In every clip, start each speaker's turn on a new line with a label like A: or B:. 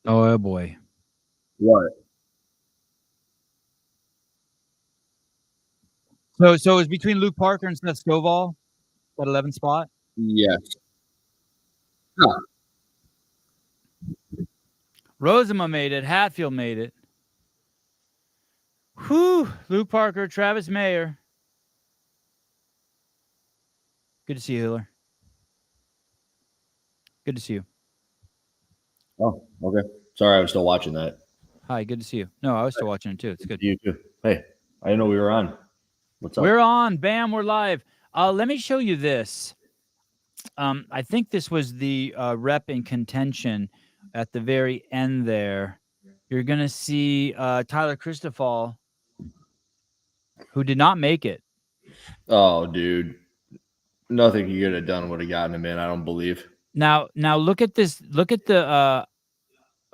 A: Oh boy.
B: What?
A: So it's between Luke Parker and Seth Stovall, that 11th spot.
B: Yes. Huh.
A: Rosema made it. Hatfield made it. Whew. Luke Parker, Travis Mayer. Good to see you, Hiller. Good to see you.
B: Oh, okay. Sorry, I was still watching that.
A: Hi, good to see you. No, I was still watching it too. It's good.
B: You too. Hey, I didn't know we were on. What's up?
A: We're on. Bam, we're live. Let me show you this. I think this was the rep in contention at the very end there. You're going to see Tyler Christophal, who did not make it.
B: Oh, dude. Nothing he could have done would have gotten him in, I don't believe.
A: Now look at this. Look at the.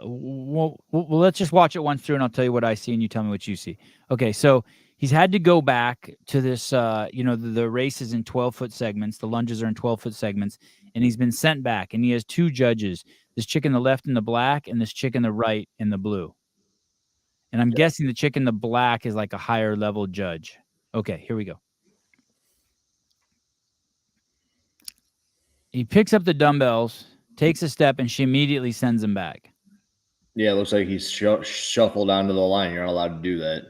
A: Well, let's just watch it once through, and I'll tell you what I see, and you tell me what you see. Okay, so he's had to go back to this. The race is in 12-foot segments. The lunges are in 12-foot segments, and he's been sent back. And he has two judges: this chick in the left in the black, and this chick in the right in the blue. And I'm guessing the chick in the black is like a higher level judge. Okay, here we go. He picks up the dumbbells, takes a step, and she immediately sends him back.
B: Yeah, it looks like he's shuffled onto the line. You're not allowed to do that.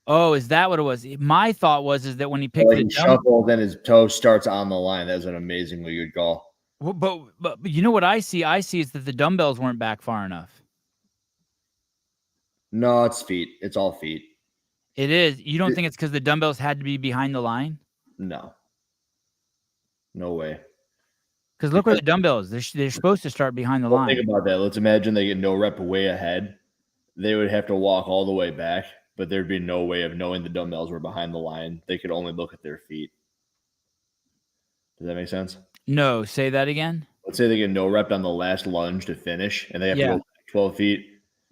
A: Oh, is that what it was? My thought was that when he picked the
B: shuffle, then his toe starts on the line. That's an amazingly good call.
A: Well, but you know what I see? I see is that the dumbbells weren't back far enough.
B: No, it's feet. It's all feet.
A: It is. You don't think it's because the dumbbells had to be behind the line?
B: No. No way.
A: Because look where the dumbbells. They're supposed to start behind the line.
B: Think about that. Let's imagine they get no rep way ahead. They would have to walk all the way back, but there'd be no way of knowing the dumbbells were behind the line. They could only look at their feet. Does that make sense?
A: No, say that again.
B: Let's say they get no rep on the last lunge to finish, and they have to go 12 feet.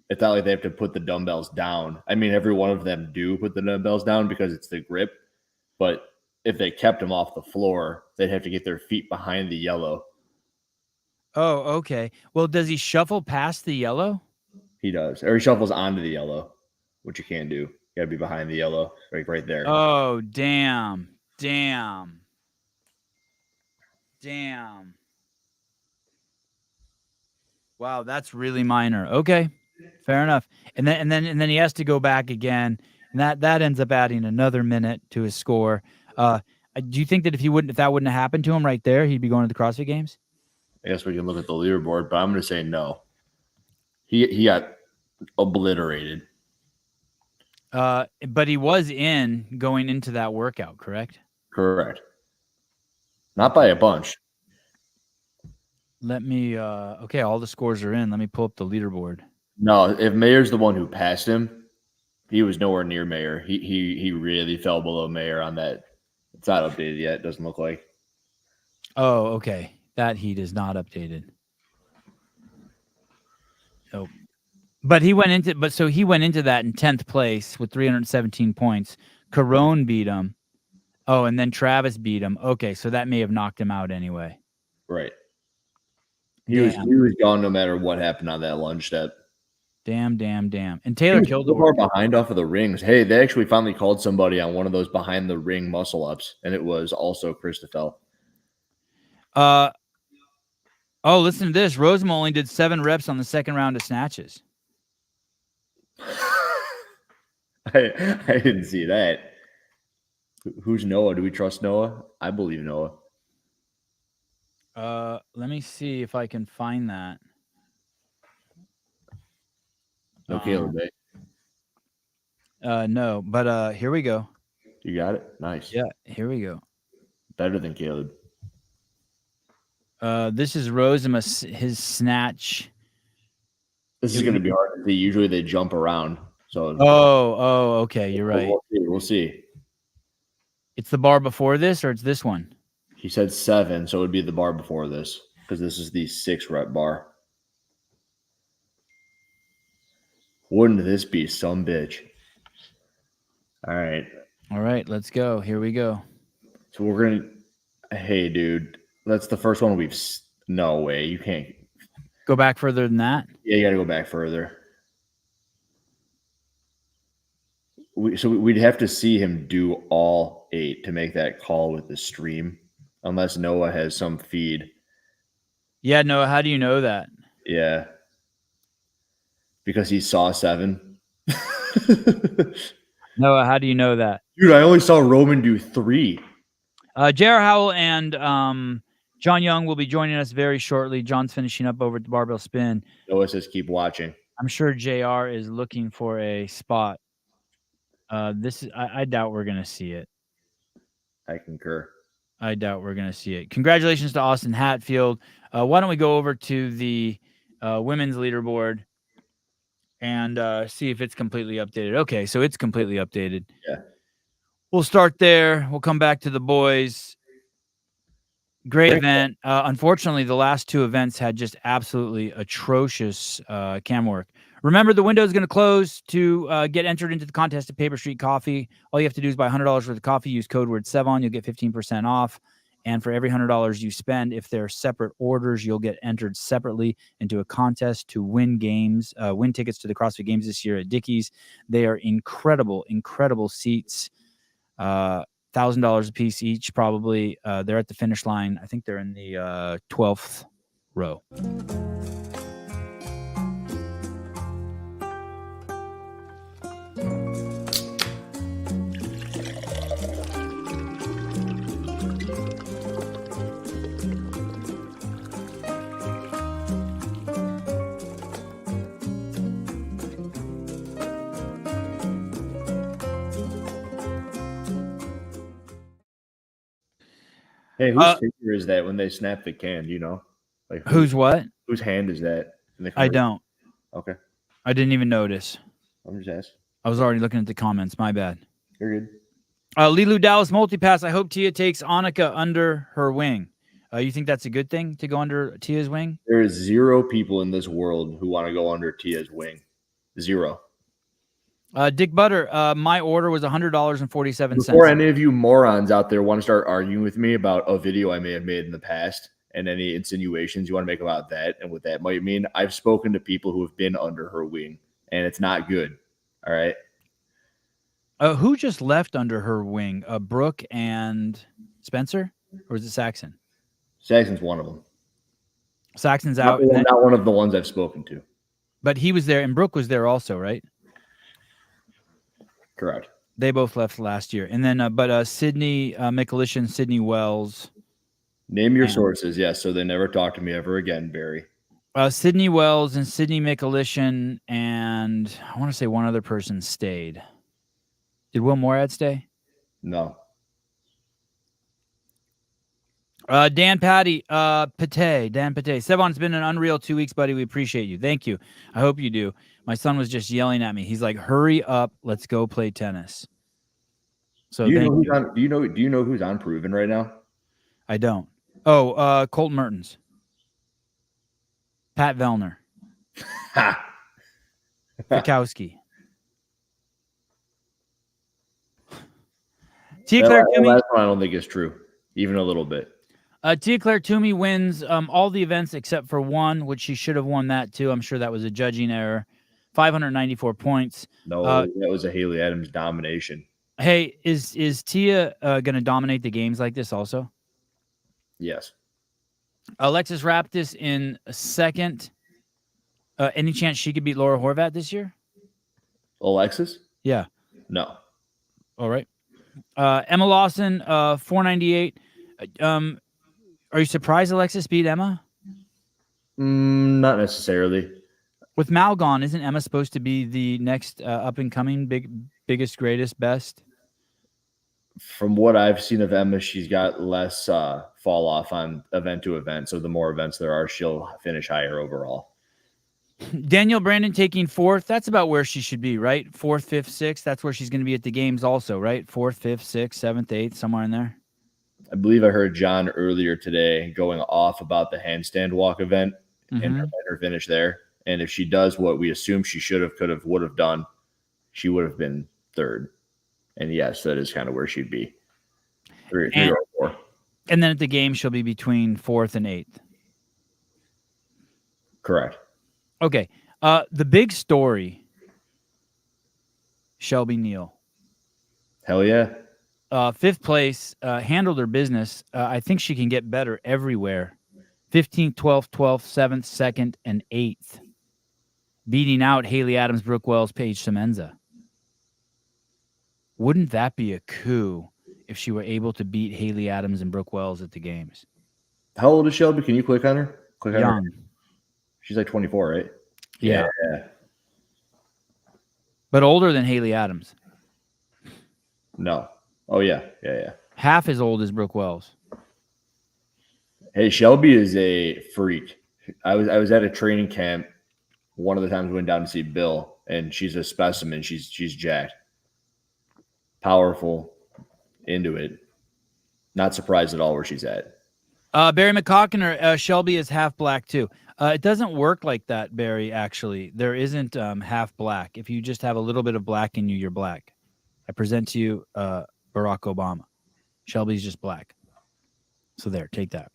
B: It's not like they have to put the dumbbells down. I mean, every one of them do put the dumbbells down because it's the grip. But if they kept them off the floor, they'd have to get their feet behind the yellow.
A: Oh, okay. Well, does he shuffle past the yellow?
B: He does. Or he shuffles onto the yellow, which you can't do. You got to be behind the yellow, right there.
A: Oh, damn. Wow, that's really minor. Okay, fair enough. And then he has to go back again, and that ends up adding another minute to his score. Do you think that if that wouldn't have happened to him right there, he'd be going to the CrossFit Games?
B: I guess we can look at the leaderboard, but I'm going to say no. He got obliterated.
A: But he was in going into that workout, correct?
B: Correct. Not by a bunch.
A: Let me okay, all the scores are in. Let me pull up the leaderboard.
B: No, if Mayer's the one who passed him, he was nowhere near Mayer. He really fell below Mayer on that. It's not updated yet. It doesn't look like.
A: Oh, okay. That heat is not updated. Nope. But he went into that in 10th place with 317 points. Carone beat him. Oh, and then Travis beat him. Okay, so that may have knocked him out anyway.
B: Right. He was gone no matter what happened on that lunge step.
A: Damn. And Taylor killed the
B: work behind off of the rings. Hey, they actually finally called somebody on one of those behind the ring muscle ups, and it was also Christophel.
A: Oh, listen to this. Rosema only did 7 reps on the second round of snatches.
B: I didn't see that. Who's Noah? Do we trust Noah? I believe Noah.
A: Let me see if I can find that.
B: No Caleb,
A: no, but here we go.
B: You got it? Nice.
A: Yeah, here we go.
B: Better than Caleb.
A: This is Rosema, his snatch.
B: This is going to be hard to see. Usually they jump around. So.
A: Oh, okay. You're right.
B: We'll see.
A: It's the bar before this, or it's this one?
B: He said 7, so it would be the bar before this because this is the 6 rep bar. Wouldn't this be some bitch? All right,
A: let's go. Here we go.
B: So we're going to, hey, dude, that's the first one no way. You can't.
A: Go back further than that?
B: Yeah, you got to go back further. So we'd have to see him do all 8 to make that call with the stream, unless Noah has some feed.
A: Yeah, Noah, how do you know that?
B: Yeah. Because he saw 7.
A: Noah, how do you know that?
B: Dude, I only saw Roman do 3.
A: J.R. Howell and John Young will be joining us very shortly. John's finishing up over at the Barbell Spin.
B: Noah says keep watching.
A: I'm sure JR is looking for a spot. I doubt we're gonna see it.
B: I concur.
A: I doubt we're gonna see it. Congratulations to Austin Hatfield. Why don't we go over to the women's leaderboard and see if it's completely updated? Okay, so it's completely updated.
B: Yeah.
A: We'll start there. We'll come back to the boys. Great event. Unfortunately, the last 2 events had just absolutely atrocious cam work. Remember, the window is going to close to get entered into the contest at Paper Street Coffee. All you have to do is buy $100 worth of coffee. Use code word SEVON. You'll get 15% off. And for every $100 you spend, if they're separate orders, you'll get entered separately into a contest to win games, win tickets to the CrossFit Games this year at Dickies. They are incredible, incredible seats. $1,000 a piece each, probably. They're at the finish line. I think they're in the 12th row.
B: Hey, whose finger is that when they snap the can? Do you know? Like
A: who's what?
B: Whose hand is that?
A: I don't.
B: Okay.
A: I didn't even notice.
B: I'm just asking.
A: I was already looking at the comments. My bad.
B: You're good.
A: Lilu Dallas Multipass. I hope Tia takes Annika under her wing. You think that's a good thing to go under Tia's wing?
B: There is 0 people in this world who want to go under Tia's wing. 0.
A: Dick Butter, my order was $100.47.
B: Before any of you morons out there want to start arguing with me about a video I may have made in the past and any insinuations you want to make about that and what that might mean, I've spoken to people who have been under her wing, and it's not good. All right?
A: Who just left under her wing? Brooke and Spencer? Or is it Saxon?
B: Saxon's one of them.
A: Saxon's out.
B: Not one of the ones I've spoken to.
A: But he was there, and Brooke was there also, right?
B: Correct.
A: They both left last year. And then, Sydney Mikulish and Sydney Wells.
B: Name your sources, yes, so they never talk to me ever again, Barry.
A: Sydney Wells and Sydney Mikulishin, and I want to say one other person stayed. Did Will Morad stay?
B: No.
A: Dan Patty, Dan Pate. Sevon, it's been an unreal 2 weeks, buddy. We appreciate you. Thank you. I hope you do. My son was just yelling at me. He's like, hurry up. Let's go play tennis. So
B: do you know who's on Proven right now?
A: I don't. Oh, Colton Mertens. Pat Vellner. Bukowski. Tia Claire Toomey.
B: Last one I don't think is true, even a little bit.
A: Tia Claire Toomey wins all the events except for one, which she should have won that too. I'm sure that was a judging error. 594 points.
B: No, that was a Haley Adams domination.
A: Hey, is Tia going to dominate the games like this also?
B: Yes.
A: Alexis Raptis in second. Any chance she could beat Laura Horvat this year?
B: Alexis?
A: Yeah.
B: No.
A: All right. Emma Lawson, 498. Are you surprised Alexis beat Emma?
B: Not necessarily.
A: With Mal gone, isn't Emma supposed to be the next up-and-coming biggest, greatest, best?
B: From what I've seen of Emma, she's got less fall off on event to event. So the more events there are, she'll finish higher overall.
A: Danielle Brandon taking 4th. That's about where she should be, right? 4th, 5th, 6th. That's where she's going to be at the games also, right? 4th, 5th, 6th, 7th, 8th, somewhere in there.
B: I believe I heard John earlier today going off about the handstand walk event and her finish there. And if she does what we assume she should have, could have, would have done, she would have been 3rd. And yes, that is kind of where she'd be. 3 or 4.
A: And then at the game, she'll be between 4th and 8th.
B: Correct.
A: Okay. The big story, Shelby Neal.
B: Hell yeah.
A: 5th place, handled her business. I think she can get better everywhere. 15th, 12th, 12th, 7th, 2nd, and 8th. Beating out Haley Adams, Brooke Wells, Paige Semenza. Wouldn't that be a coup if she were able to beat Haley Adams and Brooke Wells at the games?
B: How old is Shelby? Can you click on her? Click on her.
A: Young.
B: She's like 24, right?
A: Yeah. But older than Haley Adams.
B: No. Oh, yeah. Yeah.
A: Half as old as Brooke Wells.
B: Hey, Shelby is a freak. I was at a training camp. One of the times we went down to see Bill, and she's a specimen. She's jacked. Powerful. Into it. Not surprised at all where she's at.
A: Barry McCockiner, Shelby is half black too. It doesn't work like that, Barry, actually. There isn't half black. If you just have a little bit of black in you, you're black. I present to you Barack Obama. Shelby's just black. So there, take that.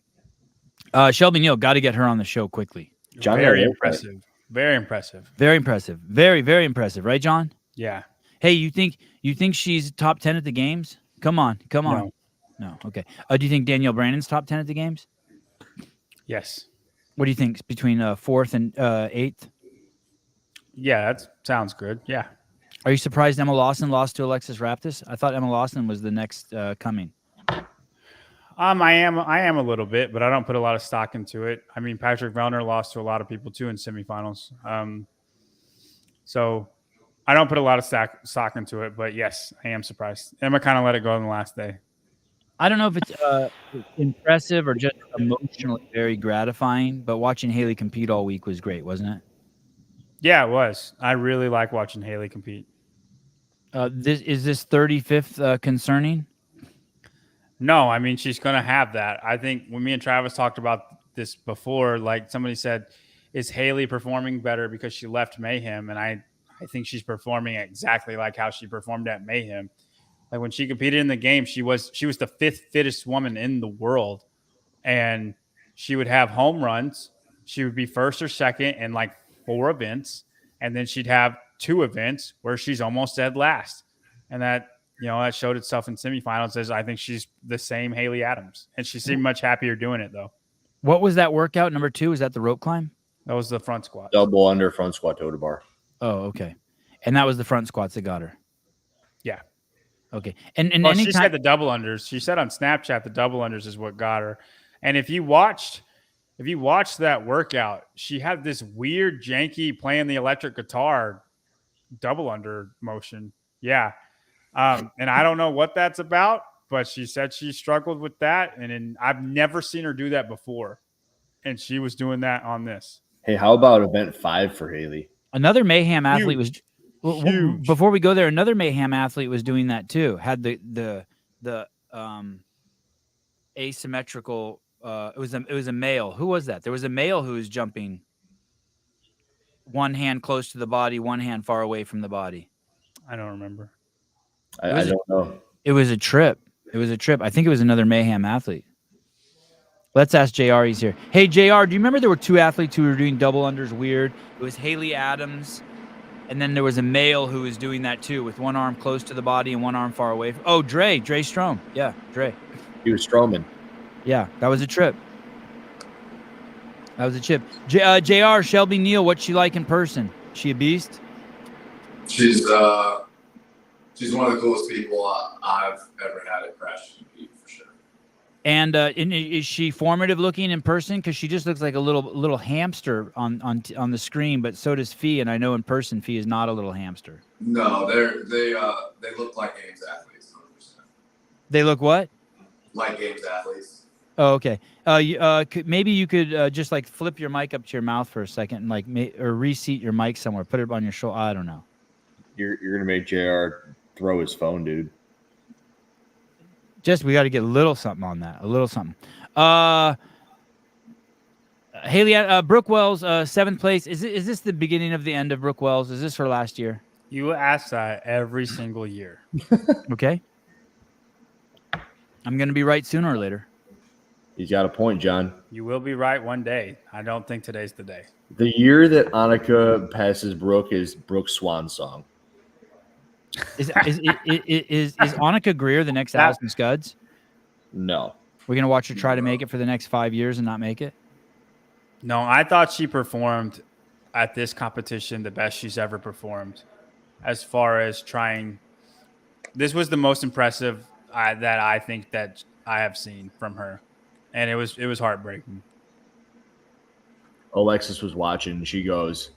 A: Shelby Neal, got to get her on the show quickly.
B: John,
C: very impressive. Very impressive.
A: Very impressive. Very, very impressive. Right, John?
C: Yeah.
A: Hey, you think she's top 10 at the games? Come on. No. Okay. Do you think Danielle Brandon's top 10 at the games?
C: Yes.
A: What do you think between 4th and 8th?
C: Yeah, that sounds good. Yeah.
A: Are you surprised Emma Lawson lost to Alexis Raptis? I thought Emma Lawson was the next coming.
C: I am a little bit, but I don't put a lot of stock into it. I mean, Patrick Vellner lost to a lot of people too in semifinals. So I don't put a lot of stock into it, but yes, I am surprised. Emma kind of let it go on the last day.
A: I don't know if it's impressive or just emotionally very gratifying, but watching Haley compete all week was great, wasn't it?
C: Yeah, it was. I really like watching Haley compete.
A: Is this 35th concerning?
C: No, I mean, she's going to have that. I think when me and Travis talked about this before, like somebody said, is Haley performing better because she left Mayhem? And I think she's performing exactly like how she performed at Mayhem. Like when she competed in the game, she was the 5th fittest woman in the world. And she would have home runs. She would be 1st or 2nd in like 4 events. And then she'd have 2 events where she's almost dead last. And that showed itself in semifinals as I think she's the same Haley Adams. And she seemed much happier doing it though.
A: What was that workout number 2? Is that the rope climb?
C: That was the front squat.
B: Double under front squat toe to bar.
A: Oh, okay. And that was the front squats that got her.
C: Yeah.
A: Okay. And
C: she said the double unders. She said on Snapchat the double unders is what got her. And if you watched that workout, she had this weird janky playing the electric guitar double under motion. Yeah. And I don't know what that's about, but she said she struggled with that. And I've never seen her do that before. And she was doing that on this.
B: Hey, how about event 5 for Haley? Another
A: Mayhem athlete was before we go there. Another Mayhem athlete was doing that too. Had the asymmetrical. It was a male. Who was that? There was a male who was jumping. One hand close to the body, one hand far away from the body.
C: I don't remember.
B: I don't know.
A: It was a trip. I think it was another Mayhem athlete. Let's ask JR. He's here. Hey, JR, do you remember there were 2 athletes who were doing double unders weird? It was Haley Adams, and then there was a male who was doing that too, with one arm close to the body and one arm far away. Dre Strom. Yeah, Dre.
B: He was Stroman.
A: Yeah, that was a trip. That was a chip. JR, Shelby Neal, what's she like in person? She a beast?
D: She's one of the coolest people I've ever had at Crash compete for sure.
A: And is she formative looking in person? Because she just looks like a little hamster on the screen, but so does Fee. And I know in person, Fee is not a little hamster.
D: No, they look like games athletes. 100%.
A: They look what?
D: Like games athletes.
A: Oh, okay. Maybe you could just like flip your mic up to your mouth for a second and or reseat your mic somewhere. Put it on your shoulder. I don't know.
B: You're gonna make JR throw his phone, dude.
A: We got to get a little something on that. A little something. Haley, Brooke Wells, 7th place. Is this the beginning of the end of Brooke Wells? Is this her last year?
C: You ask that every single year.
A: Okay. I'm going to be right sooner or later.
B: He's got a point, John.
C: You will be right one day. I don't think today's the day.
B: The year that Annika passes Brooke is Brooke's swan song.
A: Is Annika Greer the next Allison Scudds?
B: No.
A: We're gonna watch her try to make it for the next 5 years and not make it.
C: No, I thought she performed at this competition the best she's ever performed. As far as trying, this was the most impressive that I think that I have seen from her, and it was heartbreaking.
B: Alexis was watching. She goes,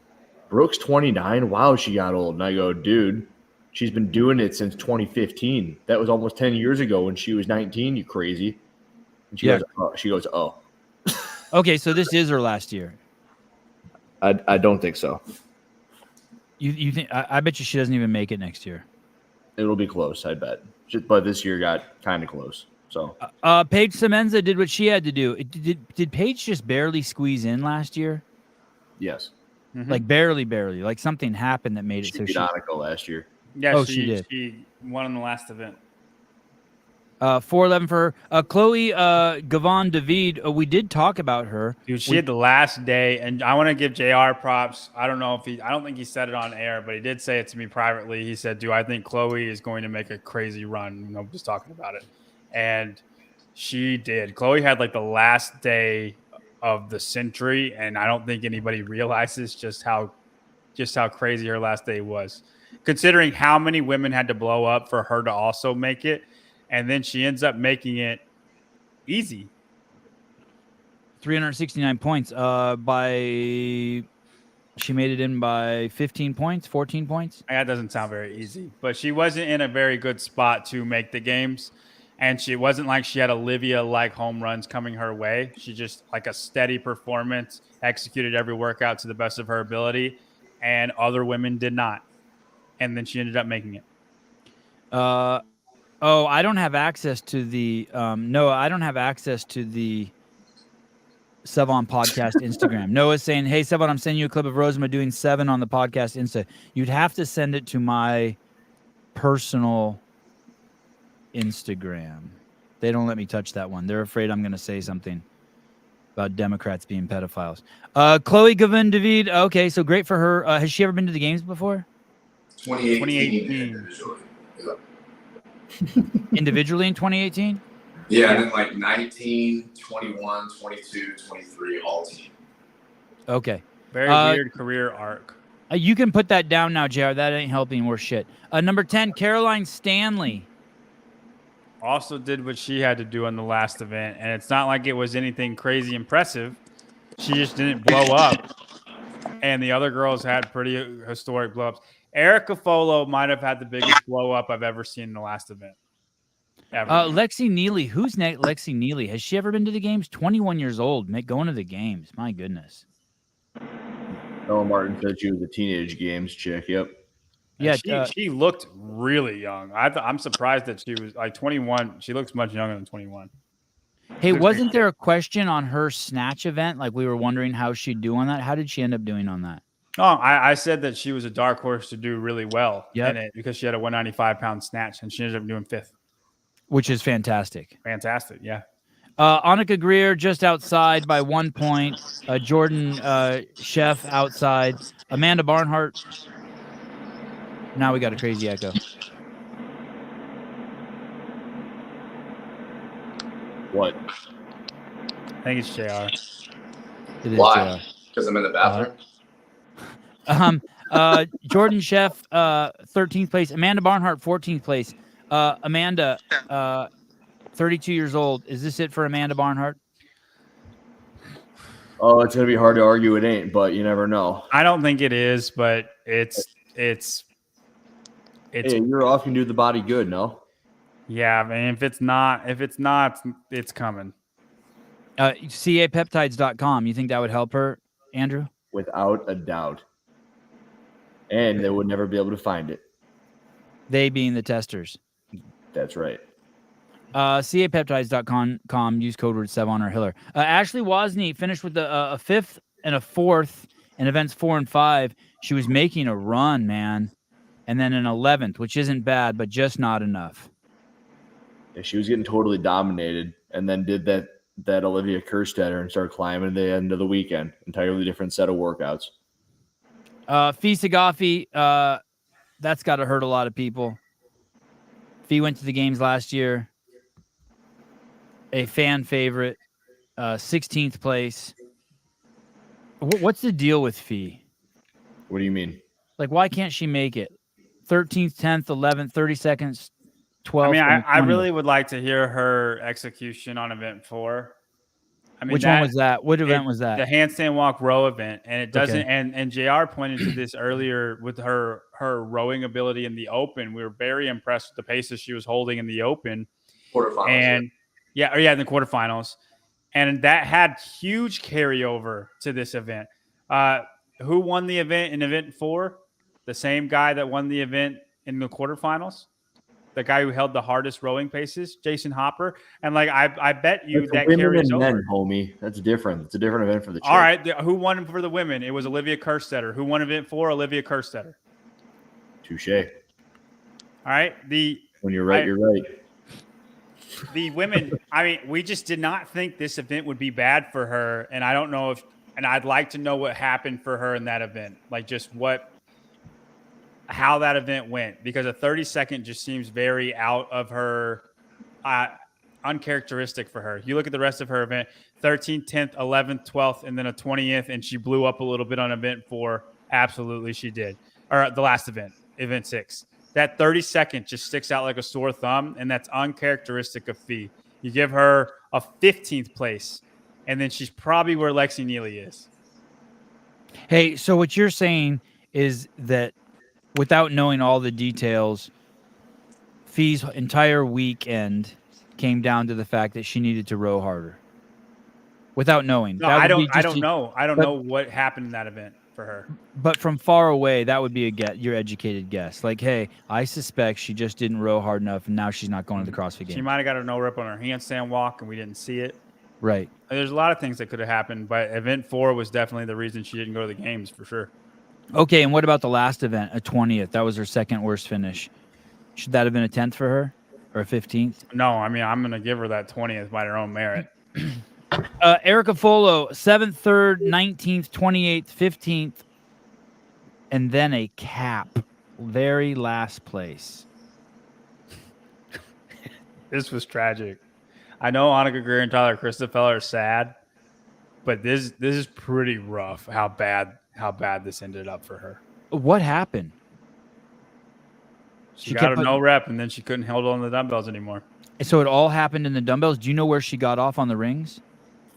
B: Brooke's 29. Wow, she got old. And I go, dude, she's been doing it since 2015. That was almost 10 years ago when she was 19. You crazy? And she goes, oh.
A: Okay, so this is her last year.
B: I don't think so.
A: You think? I bet you she doesn't even make it next year.
B: It'll be close, I bet. But this year got kind of close. So
A: Paige Semenza did what she had to do. Did Paige just barely squeeze in last year?
B: Yes.
C: Mm-hmm.
A: Like barely. Like something happened that made it
B: She
A: so
B: beat Annika last year.
C: Yeah,
A: she did.
C: She won in the last event.
A: 4:11 for her. Chloe Gavon David. We did talk about her.
C: Dude, she had the last day, and I want to give JR props. I don't think he said it on air, but he did say it to me privately. He said, "Do I think Chloe is going to make a crazy run?" You know, just talking about it, and she did. Chloe had like the last day of the century, and I don't think anybody realizes just how crazy her last day was, considering how many women had to blow up for her to also make it. And then she ends up making it easy.
A: 369 points. She made it in by 15 points, 14 points.
C: That doesn't sound very easy, but she wasn't in a very good spot to make the games. And she wasn't like she had Olivia-like home runs coming her way. She just like a steady performance, executed every workout to the best of her ability, and other women did not. And then she ended up making it.
A: Oh, I don't have access to the I don't have access to the Sevon podcast Instagram. Noah's saying, "Hey Sevon, I'm sending you a clip of Rosema doing 7 on the podcast Insta." You'd have to send it to my personal Instagram. They don't let me touch that one. They're afraid I'm going to say something about Democrats being pedophiles. Chloe Gavin David. Okay, so great for her. Has she ever been to the games before?
D: 2018.
A: Individually in 2018?
D: Yeah, and then like 19, 21, 22, 23, all team.
A: Okay.
C: Very weird career arc.
A: You can put that down now, JR. That ain't helping worse shit. Number 10, Caroline Stanley.
C: Also did what she had to do in the last event, and it's not like it was anything crazy impressive. She just didn't blow up, and the other girls had pretty historic blow-ups. Erica Folo might have had the biggest blow-up I've ever seen in the last event.
A: Lexi Neely. Who's next? Lexi Neely. Has she ever been to the games? 21 years old. Going to the games. My goodness.
B: Noah Martin said she was a teenage games chick. Yep.
A: Yeah,
C: she looked really young. I'm surprised that she was like 21. She looks much younger than 21.
A: Hey, wasn't there a question on her snatch event? Like we were wondering how she'd do on that. How did she end up doing on that?
C: Oh, I said that she was a dark horse to do really well in it because she had a 195-pound snatch, and she ended up doing 5th.
A: Which is fantastic.
C: Fantastic, yeah.
A: Annika Greer just outside by 1 point. Jordan Chef outside. Amanda Barnhart. Now we got a crazy echo.
B: What?
C: I think it's JR.
A: It is
D: Why? Because I'm in the bathroom.
A: Jordan Chef, 13th place. Amanda Barnhart, 14th place. Amanda, 32 years old. Is this it for Amanda Barnhart?
B: Oh, it's gonna be hard to argue. It ain't, but you never know.
C: I don't think it is, but it's.
B: Hey, you're off and do the body good, no?
C: Yeah, I mean, if it's not, it's coming.
A: CAPeptides.com. You think that would help her, Andrew?
B: Without a doubt. And they would never be able to find it.
A: They being the testers.
B: That's right.
A: CAPeptides.com. Use code word Sevon or Hiller. Ashley Wozni finished with a 5th and a 4th in events 4 and 5. She was making a run, man. And then an 11th, which isn't bad, but just not enough.
B: Yeah, she was getting totally dominated, and then did that Olivia Kerstetter and start climbing the end of the weekend. Entirely different set of workouts.
A: Fee Sagafi, that's got to hurt a lot of people. Fee went to the games last year. A fan favorite, 16th place. What's the deal with Fee?
B: What do you mean?
A: Like, why can't she make it? 13th, 10th, 11th, 32nd, 12th.
C: I mean,
A: and
C: I
A: 20th.
C: really would like to hear her execution on event 4. I mean,
A: Which one was that? What event was that?
C: The handstand walk row event, and it doesn't.
A: Okay.
C: And JR pointed to this earlier with her rowing ability in the open. We were very impressed with the paces she was holding in the open.
D: Quarterfinals.
C: And in the quarterfinals, and that had huge carryover to this event. Who won the event in event 4? The same guy that won the event in the quarterfinals. The guy who held the hardest rowing paces, Jason Hopper. And like I bet you
B: That's
C: that
B: women
C: carries
B: and
C: over.
B: men, homie. That's different. It's a different event for the chicks.
C: All right, who won for the women? It was Olivia Kerstetter. Who won event 4? Olivia Kerstetter.
B: Touche.
C: All right.
B: When you're right, you're right.
C: The women, I mean, we just did not think this event would be bad for her. And I don't know and I'd like to know what happened for her in that event. Like just how that event went, because a 32nd just seems very out of her, uncharacteristic for her. You look at the rest of her event, 13th, 10th, 11th, 12th, and then a 20th, and she blew up a little bit on event 4. Absolutely, she did. Or the last event, event 6. That 32nd just sticks out like a sore thumb, and that's uncharacteristic of Fee. You give her a 15th place, and then she's probably where Lexi Neely is.
A: Hey, so what you're saying is that without knowing all the details, Fee's entire weekend came down to the fact that she needed to row harder. Without knowing.
C: No, I don't know. I don't know what happened in that event for her.
A: But from far away, that would be your educated guess. Like, hey, I suspect she just didn't row hard enough, and now she's not going to the CrossFit Games.
C: She might have got a no rip on her handstand walk, and we didn't see it.
A: Right.
C: There's a lot of things that could have happened, but event 4 was definitely the reason she didn't go to the games for sure.
A: Okay, and what about the last event, a 20th? That was her second worst finish. Should that have been a 10th for her or a 15th?
C: No, I mean, I'm going to give her that 20th by her own merit.
A: Erica Folo, 7th, 3rd, 19th, 28th, 15th, and then a cap. Very last place.
C: This was tragic. I know Annika Greer and Tyler Christoffel are sad, but this is pretty rough how bad this ended up for her.
A: What happened?
C: She got a no rep, and then she couldn't hold on the dumbbells anymore.
A: So it all happened in the dumbbells. Do you know where she got off on the rings?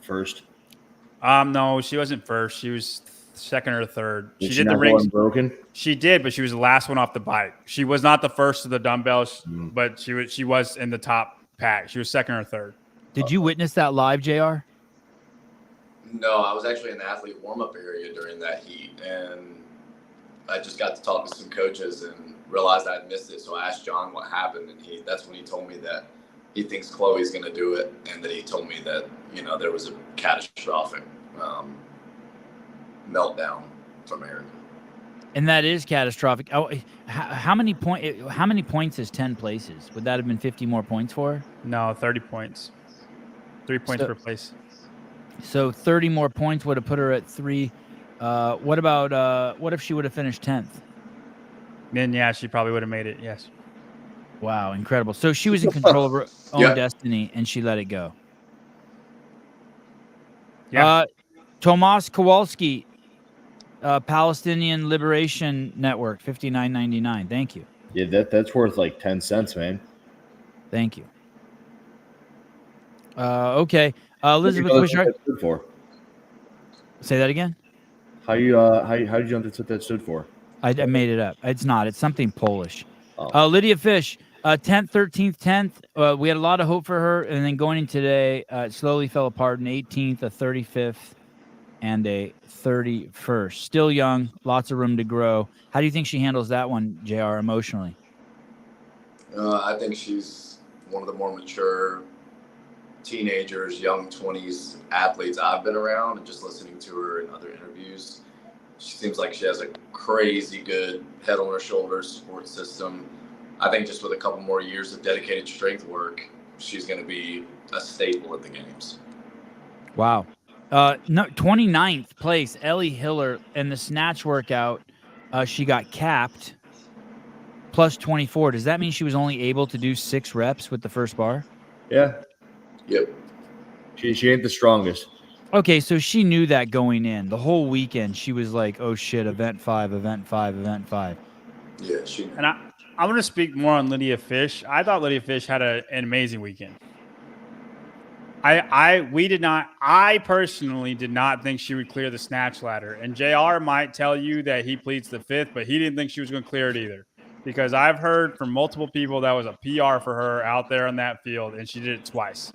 B: First.
C: No, she wasn't first. She was second or third.
B: She
C: did the rings
B: broken.
C: She did, but she was the last one off the bike. She was not the first to the dumbbells, but she was in the top pack. She was second or third.
A: Did you witness that live, JR?
D: No, I was actually in the athlete warm-up area during that heat, and I just got to talk to some coaches and realized I'd missed it. So I asked John what happened, and that's when he told me that he thinks Chloe's going to do it, and that he told me that, there was a catastrophic meltdown from Erica.
A: And that is catastrophic. Oh, how many points is 10 places? Would that have been 50 more points for her?
C: No, 30 points. 3 points per place.
A: So 30 more points would have put her at 3. What about what if she would have finished 10th?
C: Then she probably would have made it. Yes.
A: Wow, incredible. So she was in control of her own destiny, and she let it go.
C: Yeah.
A: Tomas Kowalski, Palestinian Liberation Network, $59.99. Thank you.
B: Yeah, that's worth like 10 cents, man.
A: Thank you. Okay. Elizabeth Wishart. Say that again.
B: How did you know that's what that stood for?
A: I made it up. It's not. It's something Polish.
B: Oh.
A: Lydia Fish, 10th, 13th, 10th. We had a lot of hope for her, and then going in today, it slowly fell apart. An 18th, a 35th, and a 31st. Still young, lots of room to grow. How do you think she handles that one, JR, emotionally?
D: I think she's one of the more mature teenagers, young 20s athletes I've been around, and just listening to her in other interviews, she seems like she has a crazy good head on her shoulders support system. I think just with a couple more years of dedicated strength work, she's going to be a staple at the games.
A: Wow. No, 29th place, Ellie Hiller, in the snatch workout, she got capped plus 24. Does that mean she was only able to do 6 reps with the first bar?
B: Yeah.
D: Yep.
B: She ain't the strongest.
A: Okay, so she knew that going in. The whole weekend, she was like, oh shit, event 5, event 5, event 5.
D: Yeah, she.
C: And I'm going to speak more on Lydia Fish. I thought Lydia Fish had an amazing weekend. I personally did not think she would clear the snatch ladder. And JR might tell you that he pleads the 5th, but he didn't think she was going to clear it either. Because I've heard from multiple people that was a PR for her out there on that field, and she did it twice.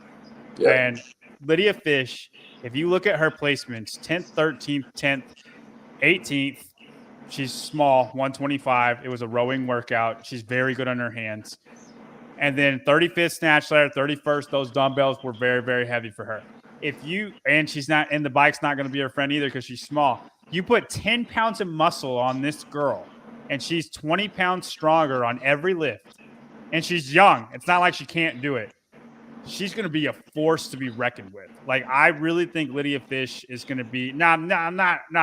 D: Yep.
C: And Lydia Fish, if you look at her placements, 10th, 13th, 10th, 18th, she's small, 125. It was a rowing workout. She's very good on her hands. And then 35th snatch ladder, 31st, those dumbbells were very, very heavy for her. She's not, and the bike's not going to be her friend either because she's small. You put 10 pounds of muscle on this girl, and she's 20 pounds stronger on every lift. And she's young. It's not like she can't do it. She's going to be a force to be reckoned with. Like, I really think Lydia Fish is going to be not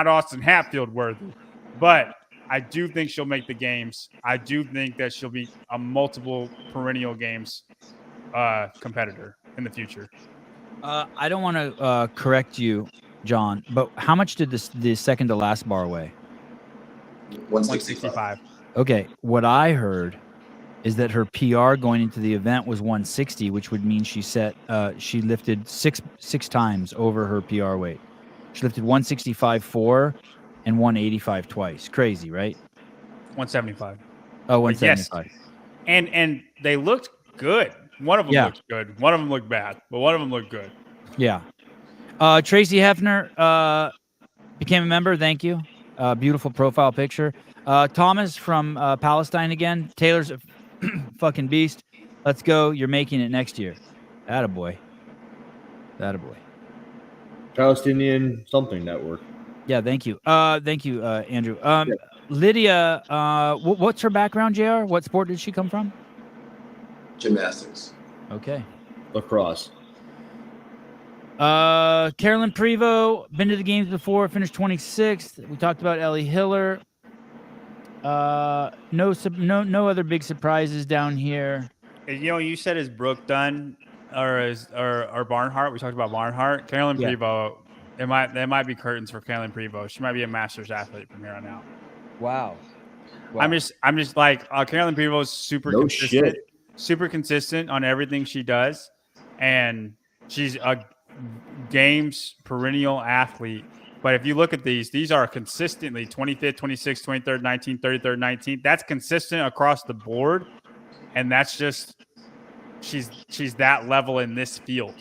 C: Austin Hatfield worthy, but I do think she'll make the games. I do think that she'll be a multiple perennial games competitor in the future.
A: I don't want to correct you, John, but how much did the second to last bar weigh?
D: 165.
A: Okay, what I heard is that her PR going into the event was 160, which would mean she lifted six times over her PR weight. She lifted 165.4 and 185 twice. Crazy, right?
C: 175.
A: Oh, 175.
C: Yes. And they looked good. One of them looked good. One of them looked bad, but one of them looked good.
A: Yeah. Tracy Hefner became a member. Thank you. Beautiful profile picture. Thomas from Palestine again. Taylor's a fucking beast. Let's go. You're making it next year. Attaboy.
B: Palestinian something network.
A: Yeah, thank you. Andrew. Lydia, what's her background, JR? What sport did she come from?
D: Gymnastics.
A: Okay.
B: Lacrosse.
A: Carolyn Prevost, been to the games before, finished 26th. We talked about Ellie Hiller. No other big surprises down here.
C: You know, you said is Brooke done or Barnhart? We talked about Barnhart. Carolyn Prevost. There might be curtains for Carolyn Prevost. She might be a Masters athlete from here on out.
A: Wow.
C: I'm just like Carolyn Prevost, super consistent on everything she does, and she's a games perennial athlete. But if you look at these are consistently 25th, 26th, 23rd, 19th, 33rd, 19th. That's consistent across the board, and that's just she's that level in this field.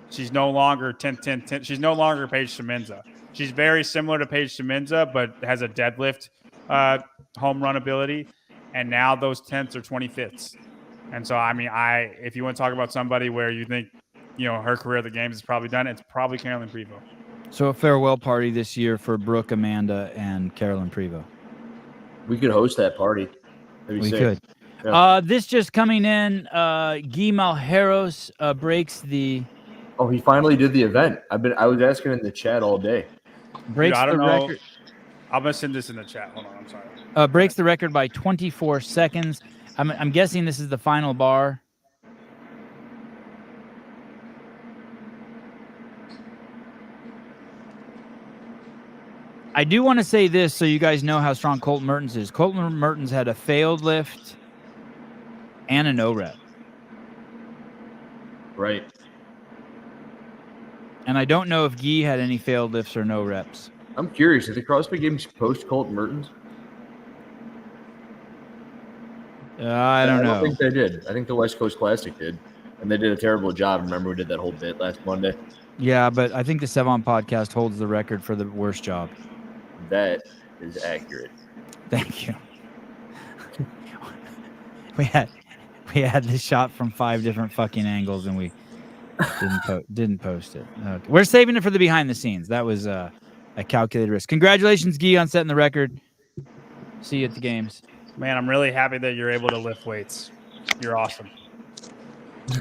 C: She's no longer 10-10-10. She's no longer Paige Semenza. She's very similar to Paige Semenza, but has a deadlift home run ability. And now those 10ths are 25ths. And so, I mean, if you want to talk about somebody where you think, her career at the games is probably done, it's probably Carolyn Prevost.
A: So a farewell party this year for Brooke, Amanda, and Carolyn Prevost.
B: We could host that party.
A: We could.
B: Yeah.
A: This just coming in, Guy Malheiros breaks the...
B: Oh, he finally did the event. I was asking in the chat all day.
A: Breaks the record.
C: I'm gonna send this in the chat. Hold on, I'm sorry.
A: Breaks the record by 24 seconds. I'm guessing this is the final bar. I do want to say this so you guys know how strong Colton Mertens is. Colton Mertens had a failed lift and a no rep.
B: Right.
A: And I don't know if Guy had any failed lifts or no reps.
B: I'm curious. Did the CrossFit Games post Colton Mertens?
A: I don't know.
B: I think they did. I think the West Coast Classic did. And they did a terrible job. Remember, we did that whole bit last Monday.
A: Yeah, but I think the Sevon podcast holds the record for the worst job.
B: That is accurate.
A: Thank you. we had this shot from 5 different fucking angles, and we didn't post it. Okay. We're saving it for the behind the scenes. That was a calculated risk. Congratulations, Guy, on setting the record. See you at the games.
C: Man, I'm really happy that you're able to lift weights. You're awesome.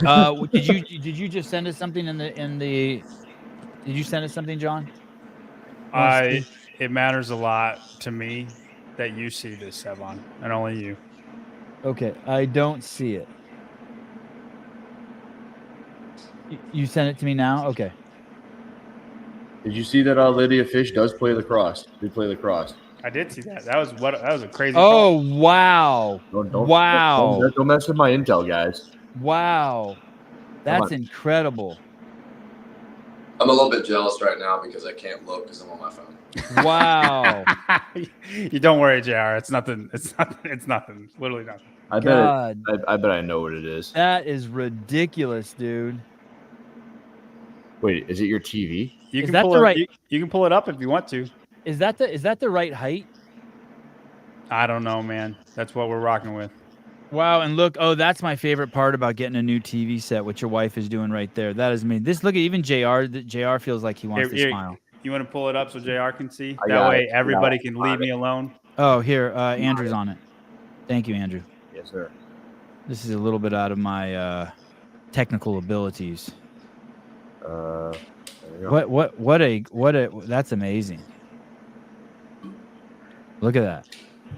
A: Did you just send us something in the Did you send us something, John?
C: It matters a lot to me that you see this, Sevon, and only you.
A: Okay, I don't see it. You sent it to me now? Okay.
B: Did you see that Lydia Fish does play lacrosse? Did play lacrosse?
C: I did see that. That was a crazy
A: Oh,
C: call.
A: wow. Wow.
B: Don't mess with my intel, guys.
A: Wow. That's incredible.
D: I'm a little bit jealous right now because I can't look because I'm on my phone.
A: Wow.
C: You don't worry, JR. It's nothing. It's nothing. It's nothing. Literally nothing.
B: I bet I know what it is.
A: That is ridiculous, dude.
B: Wait, is it your TV?
C: You
A: Is
C: can
A: that
C: pull
A: the
C: it,
A: right-
C: you can pull it up if you want to.
A: Is that the right height?
C: I don't know, man. That's what we're rocking with.
A: Wow, and look, that's my favorite part about getting a new TV set, what your wife is doing right there. That is me. This look at even JR. JR feels like he wants to smile.
C: You want to pull it up so JR can see?
B: I
C: That
B: got
C: way
B: it.
C: everybody can leave me alone.
A: Oh, here, Andrew's on it. Thank you, Andrew.
B: Yes, sir.
A: This is a little bit out of my technical abilities.
B: There you go.
A: What a that's amazing. Look at that.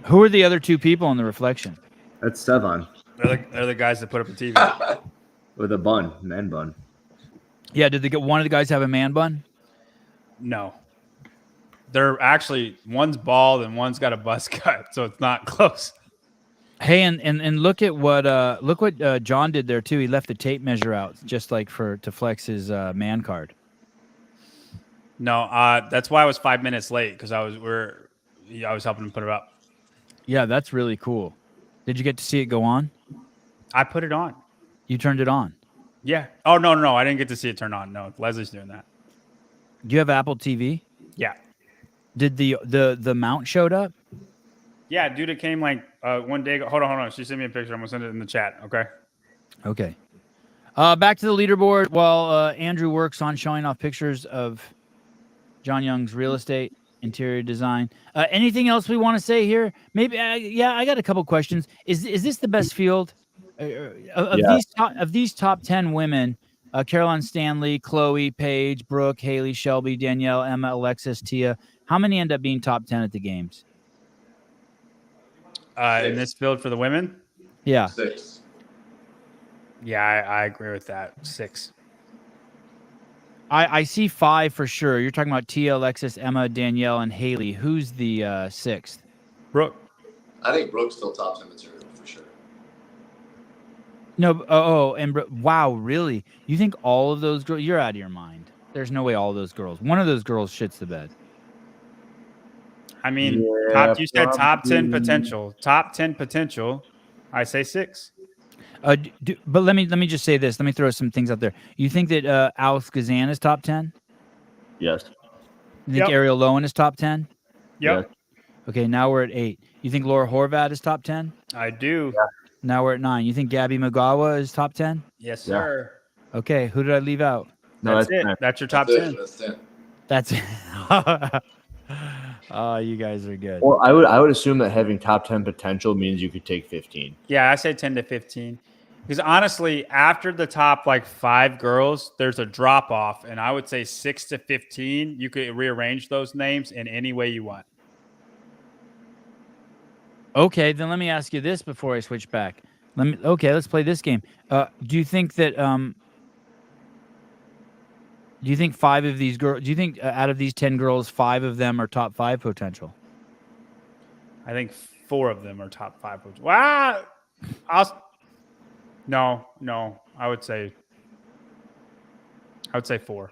A: Who are the other two people in the reflection?
B: That's Sevon
C: They're the guys that put up the TV.
B: with a man bun.
A: Yeah, did one of the guys have a man bun?
C: No. They're actually, one's bald and one's got a buzz cut, so it's not close.
A: Hey, and look at what John did there too. He left the tape measure out just like to flex his man card.
C: No, that's why I was 5 minutes late because I was helping him put it up.
A: Yeah, that's really cool. Did you get to see it go on?
C: I put it on.
A: You turned it on.
C: Yeah. Oh no, I didn't get to see it turn on. No, Leslie's doing that.
A: Do you have Apple TV?
C: Yeah.
A: Did the mount showed up?
C: Yeah, dude, it came like one day ago. Hold on. She sent me a picture. I'm gonna send it in the chat. Okay.
A: Okay. Back to the leaderboard while Andrew works on showing off pictures of John Young's real estate interior design. Anything else we want to say here? Maybe. I got a couple questions. Is this the best field of these top 10 women? Caroline Stanley, Chloe, Paige, Brooke, Haley, Shelby, Danielle, Emma, Alexis, Tia. How many end up being top 10 at the games?
C: In this field for the women?
A: Yeah.
D: 6.
C: Yeah, I agree with that. 6.
A: I see 5 for sure. You're talking about Tia, Alexis, Emma, Danielle, and Haley. Who's the 6th?
C: Brooke.
D: I think Brooke's still top 10 material for sure.
A: No. Wow, really? You think all of those girls? You're out of your mind. There's no way all of those girls. One of those girls shits the bed.
C: I mean, you said top 10 potential. Top 10 potential. I say 6.
A: But let me just say this. Let me throw some things out there. You think that Alex Gazan is top 10?
B: Yes.
A: You think Ariel Lowen is top 10?
C: Yep.
B: Yes.
A: Okay, now we're at 8. You think Laura Horvath is top 10?
C: I do.
B: Yeah.
A: Now we're at 9. You think Gabby Magawa is top 10?
C: Yes,
B: Yeah.
C: sir.
A: Okay, who did I leave out?
B: No,
C: That's it.
B: 10.
C: That's your top
D: That's
C: 10.
D: it. That's 10.
A: That's it. Oh, you guys are good.
B: Well, I would assume that having top 10 potential means you could take 15.
C: Yeah, I say 10 to 15. Because honestly, after the top 5 girls, there's a drop off, and I would say 6 to 15. You could rearrange those names in any way you want.
A: Okay, then let me ask you this before I switch back. Let's play this game. Do you think that do you think 5 of these girls? Do you think out of these 10 girls, 5 of them are top 5 potential?
C: I think 4 of them are top 5. Wow. No. I would say 4.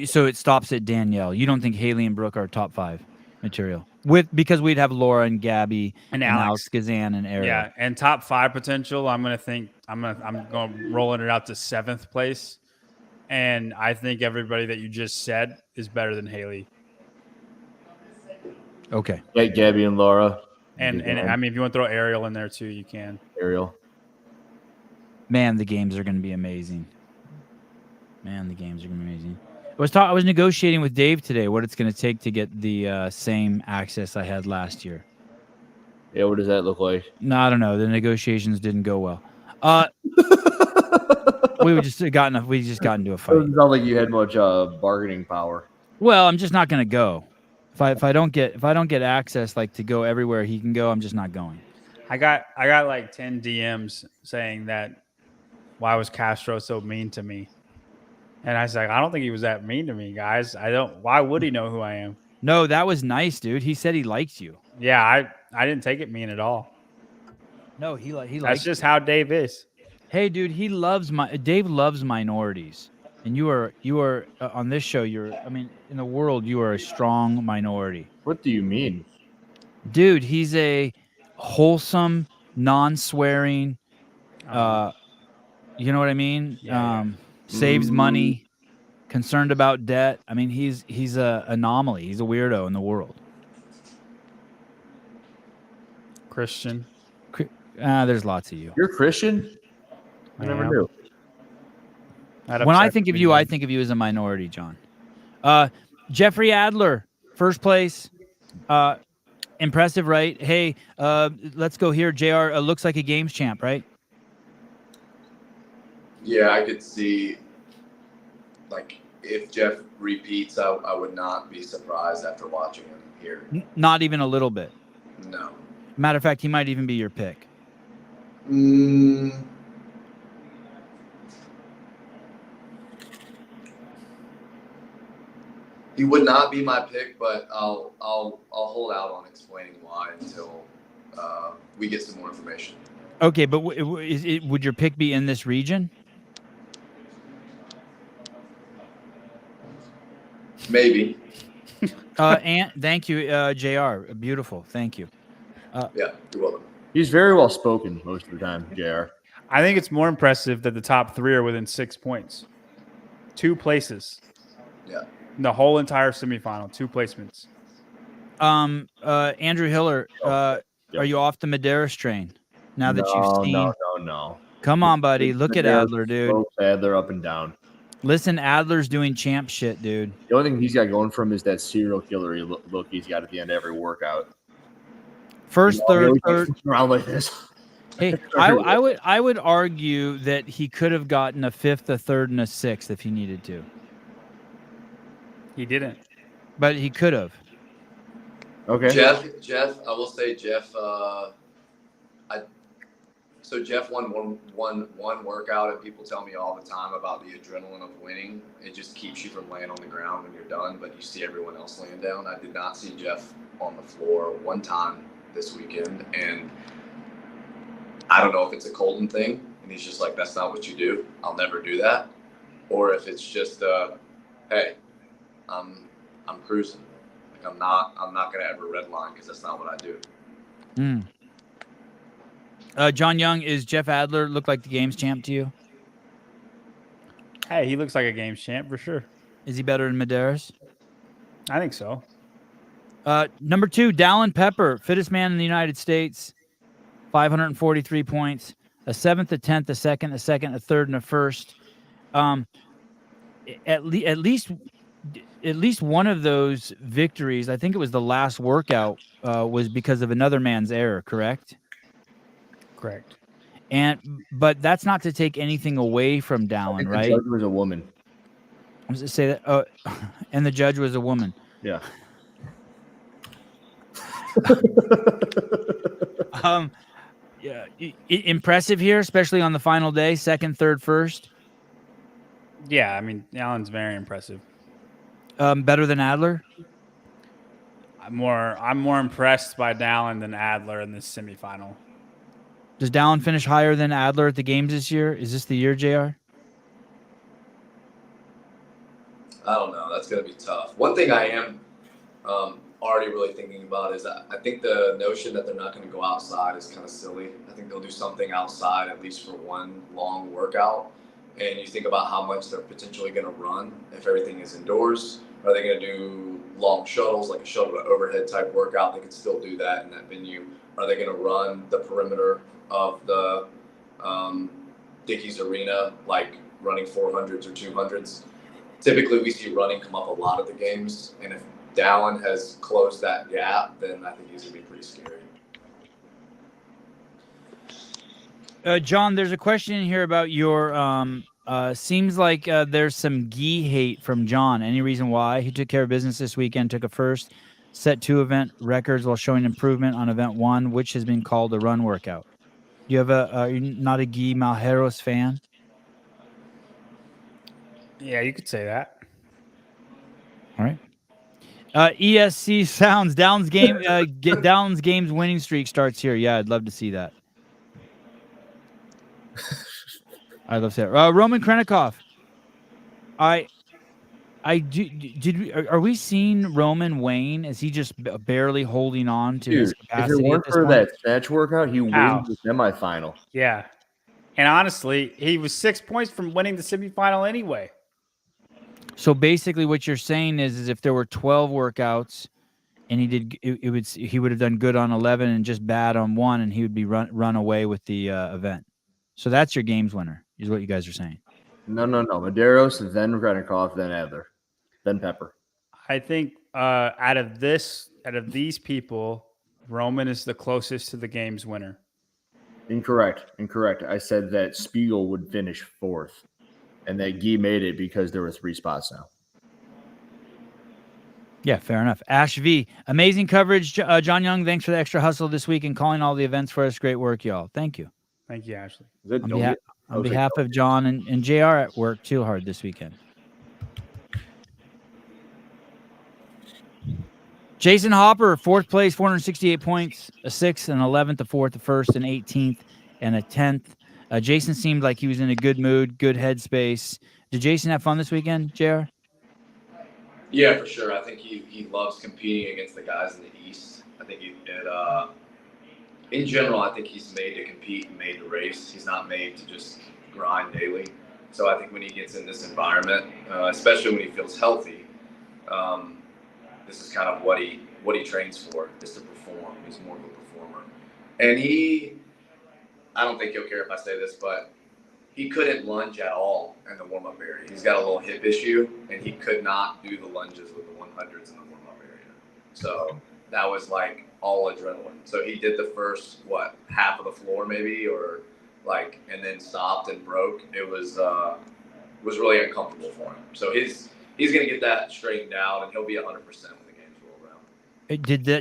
A: So it stops at Danielle. You don't think Haley and Brooke are top 5 material because we'd have Laura and Gabby and Alex Gazan and Ariel.
C: Yeah, and top 5 potential. I'm going to rolling it out to 7th place, and I think everybody that you just said is better than Haley.
A: Okay.
B: Yeah, Gabby and Laura.
C: And I mean, if you want to throw Ariel in there too, you can.
B: Ariel.
A: Man, the games are going to be amazing. I was negotiating with Dave today what it's going to take to get the same access I had last year.
B: Yeah, what does that look like?
A: No, I don't know. The negotiations didn't go well. We just got into a fight.
B: Doesn't sound like you had much bargaining power.
A: Well, I'm just not going to go. If I don't get access like to go everywhere he can go, I'm just not going.
C: I got like 10 DMs saying that why was Castro so mean to me? And I was like, I don't think he was that mean to me, guys. Why would he know who I am?
A: No, that was nice, dude. He said he liked you.
C: Yeah, I didn't take it mean at all.
A: No, he likes.
C: That's just how Dave is.
A: Hey, dude, Dave loves minorities, and you are on this show. In the world, you are a strong minority.
B: What do you mean,
A: dude? He's a wholesome, non-swearing. You know what I mean?
C: Yeah.
A: Saves money, concerned about debt. I mean, he's a anomaly. He's a weirdo in the world.
C: Christian.
A: There's lots of you.
B: You're Christian? I never knew.
A: When I think of you, I think of you as a minority, John. Jeffrey Adler, first place. Impressive, right? Hey, let's go here. JR looks like a games champ, right?
D: Yeah, I could see, like, if Jeff repeats, I would not be surprised after watching him here.
A: Not even a little bit.
D: No.
A: Matter of fact, he might even be your pick.
D: He would not be my pick, but I'll hold out on explaining why until we get some more information.
A: Okay, but would your pick be in this region?
D: Maybe.
A: And thank you, JR. Beautiful. Thank you.
D: Yeah, you're welcome.
B: He's very well spoken most of the time, JR.
C: I think it's more impressive that the top 3 are within 6 points. 2 places.
D: Yeah.
C: In the whole entire semifinal, 2 placements.
A: Andrew Hiller, are you off the Medeiros train now that you've seen?
B: No.
A: Come on, buddy. Look at Adler, dude.
B: Adler up and down.
A: Listen, Adler's doing champ shit, dude.
B: The only thing he's got going for him is that serial killer look he's got at the end of every workout.
A: First, third.
B: Around like this.
A: Hey, I would argue that he could have gotten a 5th, a 3rd, and a 6th if he needed to.
C: He didn't.
A: But he could have.
B: Okay.
D: Jeff, I will say Jeff. So Jeff won one workout, and people tell me all the time about the adrenaline of winning. It just keeps you from laying on the ground when you're done, but you see everyone else laying down. I did not see Jeff on the floor one time this weekend, and I don't know if it's a Colton thing, and he's just like, that's not what you do. I'll never do that. Or if it's just, hey, I'm cruising. Like I'm not gonna ever redline because that's not what I do.
A: John Young, is Jeff Adler look like the games champ to you?
C: Hey, he looks like a games champ for sure.
A: Is he better than Medeiros?
C: I think so.
A: Number 2, Dallin Pepper, fittest man in the United States, 543 points, a 7th, a 10th, a 2nd, a 2nd, a 3rd, and a 1st. At least one of those victories, I think it was the last workout, was because of another man's error, correct?
C: Correct.
A: But that's not to take anything away from Dallin, right?
B: The judge was a woman.
A: I was to say that, and the judge was a woman.
B: Yeah.
A: Yeah, impressive here, especially on the final day, 2nd, 3rd, 1st.
C: Yeah, I mean, Allen's very impressive.
A: Better than Adler?
C: I'm more impressed by Dallin than Adler in this semifinal.
A: Does Dallin finish higher than Adler at the games this year? Is this the year, JR?
D: I don't know. That's going to be tough. One thing I am already really thinking about is I think the notion that they're not going to go outside is kind of silly. I think they'll do something outside at least for one long workout. And you think about how much they're potentially going to run if everything is indoors. Are they going to do long shuttles, like a shuttle to overhead type workout? They could still do that in that venue. Are they going to run the perimeter of the Dickies Arena, like running 400s or 200s? Typically, we see running come up a lot at the games. And if Dallin has closed that gap, then I think he's going to be pretty scary.
A: John, there's a question in here about your Seems like there's some gi hate from John. Any reason why? He took care of business this weekend, took a first, set 2 event records while showing improvement on event 1, which has been called a run workout. Do you have are you not a Guy Malheiros fan?
C: Yeah, you could say that.
A: All right. ESC sounds Downs game. Get Downs games winning streak starts here. Yeah, I'd love to see that. I'd love to see that. Roman Krenikov. Did we are we seeing Roman Wayne? Is he just barely holding on to his
B: Dude, if it
A: capacity at
B: weren't
A: this
B: for
A: point?
B: that snatch workout, he
C: How?
B: wins the semifinal.
C: Yeah. And honestly, he was 6 points from winning the semifinal anyway.
A: So basically, what you're saying is if there were 12 workouts, and he would have done good on 11 and just bad on 1, and he would be run away with the event. So that's your games winner, is what you guys are saying.
B: No. Medeiros, then Krenikov, then Adler, then Pepper.
C: I think out of these people, Roman is the closest to the game's winner.
B: Incorrect. I said that Spiegel would finish 4th, and that Guy made it because there were 3 spots now.
A: Yeah, fair enough. Ash V, amazing coverage. John Young, thanks for the extra hustle this week and calling all the events for us. Great work, y'all. Thank you.
C: Thank you, Ashley.
A: On behalf of John and JR at work too hard this weekend. Jason Hopper, 4th place, 468 points, a 6th, an 11th, a 4th, a 1st, an 18th, and a 10th. Jason seemed like he was in a good mood, good headspace. Did Jason have fun this weekend, JR?
D: Yeah, for sure. I think he loves competing against the guys in the East. I think in general, I think he's made to compete and made to race. He's not made to just grind daily. So I think when he gets in this environment, especially when he feels healthy, this is kind of what he trains for, is to perform. He's more of a performer. And I don't think he'll care if I say this, but he couldn't lunge at all in the warm-up area. He's got a little hip issue, and he could not do the lunges with the 100s in the warm-up area. So that was like all adrenaline. So he did the first, half of the floor maybe, and then stopped and broke. It was really uncomfortable for him. So he's going to get that straightened out, and he'll be 100% when the games roll around.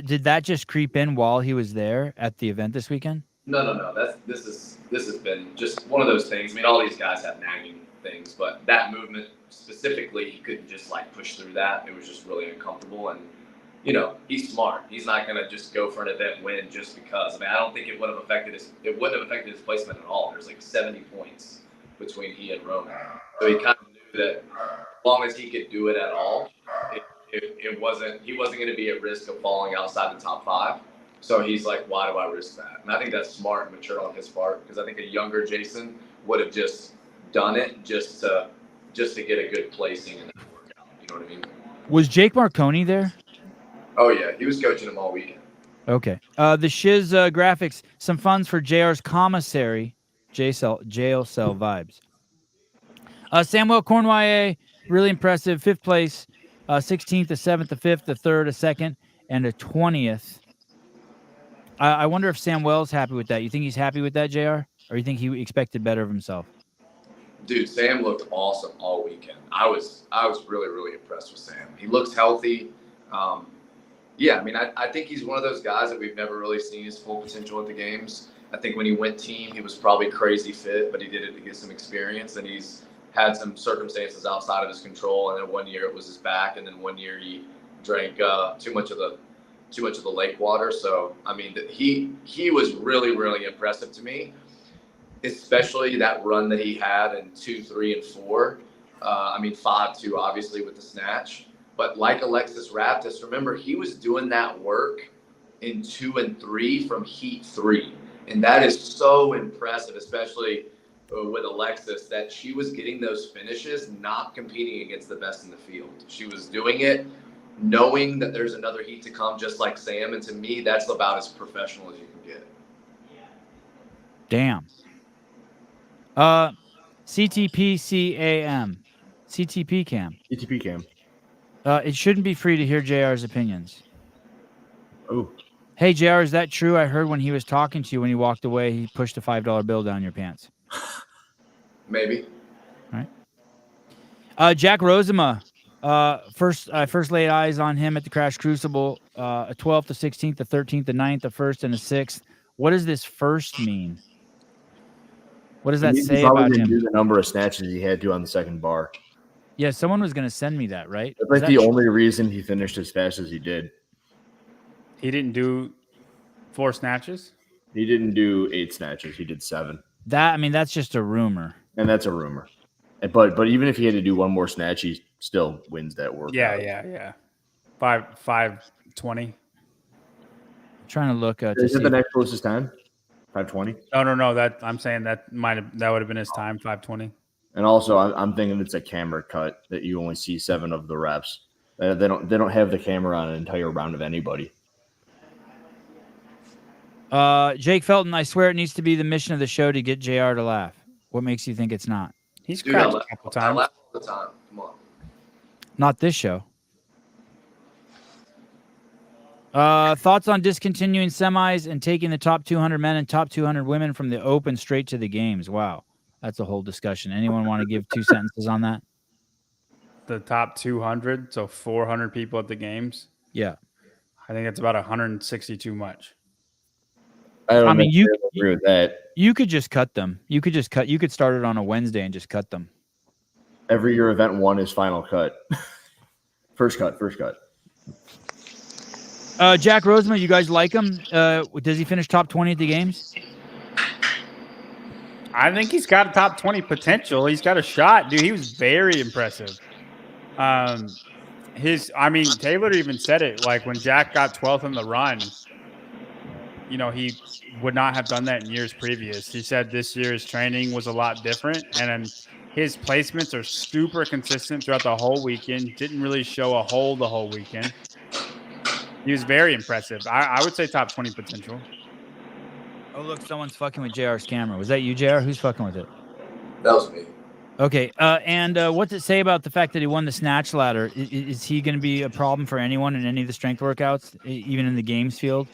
A: Did that just creep in while he was there at the event this weekend?
D: No. This has been just one of those things. I mean, all these guys have nagging things, but that movement specifically, he couldn't just push through that. It was just really uncomfortable. And he's smart. He's not going to just go for an event win just because. I mean, I don't think it wouldn't have affected his placement at all. There's 70 points between he and Roman, so he kind of knew that as long as he could do it at all, he wasn't going to be at risk of falling outside the top 5. So he's like, why do I risk that? And I think that's smart and mature on his part, because I think a younger Jason would have just done it just to get a good placing in that workout. You know what I mean?
A: Was Jake Marconi there?
D: Oh yeah, he was coaching him all weekend.
A: Okay. The Shiz graphics, some funds for JR's commissary, jail cell vibes. Samuel Cornway, really impressive. 5th place, 16th, a 7th, a 5th, a 3rd, a 2nd, and a 20th. I wonder if Samuel's happy with that. You think he's happy with that, JR? Or you think he expected better of himself?
D: Dude, Sam looked awesome all weekend. I was really, really impressed with Sam. He looks healthy. Yeah, I mean, I think he's one of those guys that we've never really seen his full potential at the games. I think when he went team, he was probably crazy fit, but he did it to get some experience, and he's had some circumstances outside of his control. And then one year it was his back, and then one year he drank too much of the lake water. So I mean, he was really, really impressive to me, especially that run that he had in 2, 3, and 4. 5-2 obviously with the snatch. But like Alexis Raptis, remember, he was doing that work in 2 and 3 from heat 3. And that is so impressive, especially with Alexis, that she was getting those finishes, not competing against the best in the field. She was doing it knowing that there's another heat to come, just like Sam. And to me, that's about as professional as you can get.
A: Damn. CTPCAM. CTP cam.
B: CTP cam.
A: It shouldn't be free to hear JR's opinions.
B: Oh.
A: Hey, JR, is that true? I heard when he was talking to you when he walked away, he pushed a $5 bill down your pants.
D: Maybe.
A: All Jack Rosema. I first laid eyes on him at the Crash Crucible. A 12th, a 16th, a 13th, a 9th, a 1st, and a 6th. What does this first mean? What does that say about
B: didn't
A: him?
B: do the number of snatches he had to on the second bar.
A: Yeah, someone was going to send me that, right?
B: That's like the only reason he finished as fast as he did.
C: He didn't do 4 snatches?
B: He didn't do 8 snatches. He did 7.
A: That's just a rumor.
B: And that's a rumor. But even if he had to do one more snatch, he still wins that workout.
C: Yeah. 5:20.
A: Trying to look.
B: Is it the next closest time? 5:20.
C: No. That I'm saying that would have been his time. 5:20.
B: And also, I'm thinking it's a camera cut that you only see 7 of the reps. They don't have the camera on an entire round of anybody.
A: Jake Felton, I swear it needs to be the mission of the show to get JR to laugh. What makes you think it's not?
C: He's cracked a couple times.
D: I laugh all the time. Come on.
A: Not this show. Thoughts on discontinuing semis and taking the top 200 men and top 200 women from the Open straight to the games? Wow. That's a whole discussion. Anyone want to give 2 sentences on that?
C: The top 200, so 400 people at the games.
A: Yeah.
C: I think it's about 160 too much.
B: I mean, you agree with that.
A: You could just cut them. You could start it on a Wednesday and just cut them.
B: Every year event 1 is final cut. First cut.
A: Jack Rosema, you guys like him? Does he finish top 20 at the games?
C: I think he's got a top 20 potential. He's got a shot, dude. He was very impressive. Taylor even said it, like when Jack got 12th in the run, he would not have done that in years previous. He said this year's training was a lot different, and his placements are super consistent throughout the whole weekend. Didn't really show a hole the whole weekend. He was very impressive. I would say top 20 potential.
A: Oh, look, someone's fucking with JR's camera. Was that you, JR? Who's fucking with it?
D: That was me.
A: Okay. And what's it say about the fact that he won the snatch ladder? Is he going to be a problem for anyone in any of the strength workouts, even in the games field?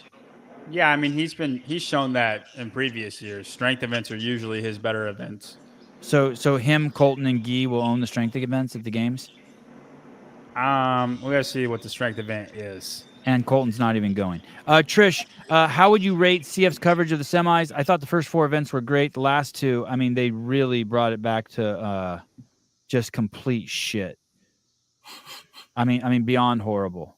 C: Yeah, I mean, he's shown that in previous years. Strength events are usually his better events.
A: So him, Colton, and Guy will own the strength events at the games?
C: We gotta see what the strength event is.
A: And Colton's not even going. Trish, how would you rate CF's coverage of the semis? I thought the first 4 events were great. The last 2, they really brought it back to just complete shit. Beyond horrible.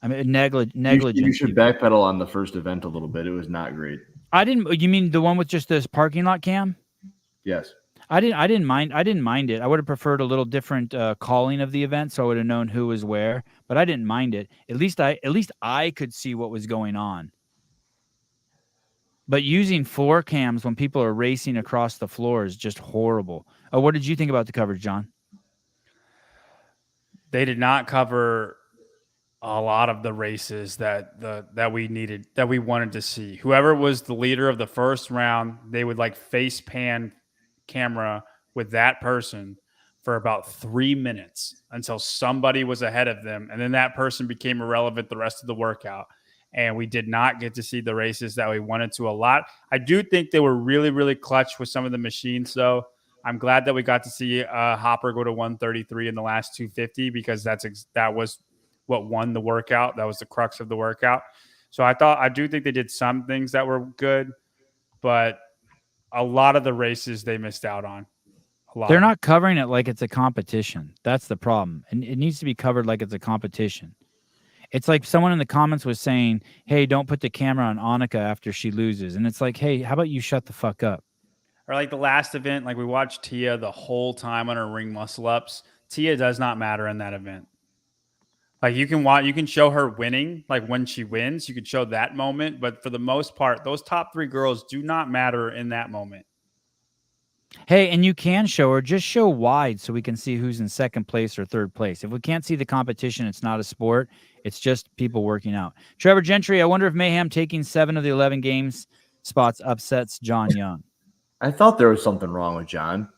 A: Negligent.
B: You should backpedal on the first event a little bit. It was not great.
A: You mean the one with just this parking lot cam?
B: Yes.
A: I didn't mind it. I would have preferred a little different calling of the event, so I would have known who was where. But I didn't mind it. At least I could see what was going on. But using 4 cams when people are racing across the floor is just horrible. What did you think about the coverage, John?
C: They did not cover a lot of the races that we wanted to see. Whoever was the leader of the first round, they would like face pan camera with that person for about 3 minutes until somebody was ahead of them, and then that person became irrelevant the rest of the workout. And we did not get to see the races that we wanted to a lot. I do think they were really, really clutch with some of the machines, though. I'm glad that we got to see Hopper go to 133 in the last 250 because that was what won the workout. That was the crux of the workout. So I do think they did some things that were good, but a lot of the races they missed out on.
A: They're not covering it like it's a competition. That's the problem. And it needs to be covered like it's a competition. It's like someone in the comments was saying, hey, don't put the camera on Annika after she loses. And it's like, hey, how about you shut the fuck up?
C: Or like the last event, like we watched Tia the whole time on her ring muscle ups. Tia does not matter in that event. Like you can show her winning, like when she wins, you can show that moment. But for the most part, those top 3 girls do not matter in that moment.
A: Hey, and you can show her, just show wide so we can see who's in second place or third place. If we can't see the competition, it's not a sport. It's just people working out. Trevor Gentry, I wonder if Mayhem taking 7 of the 11 games spots upsets John Young.
B: I thought there was something wrong with John.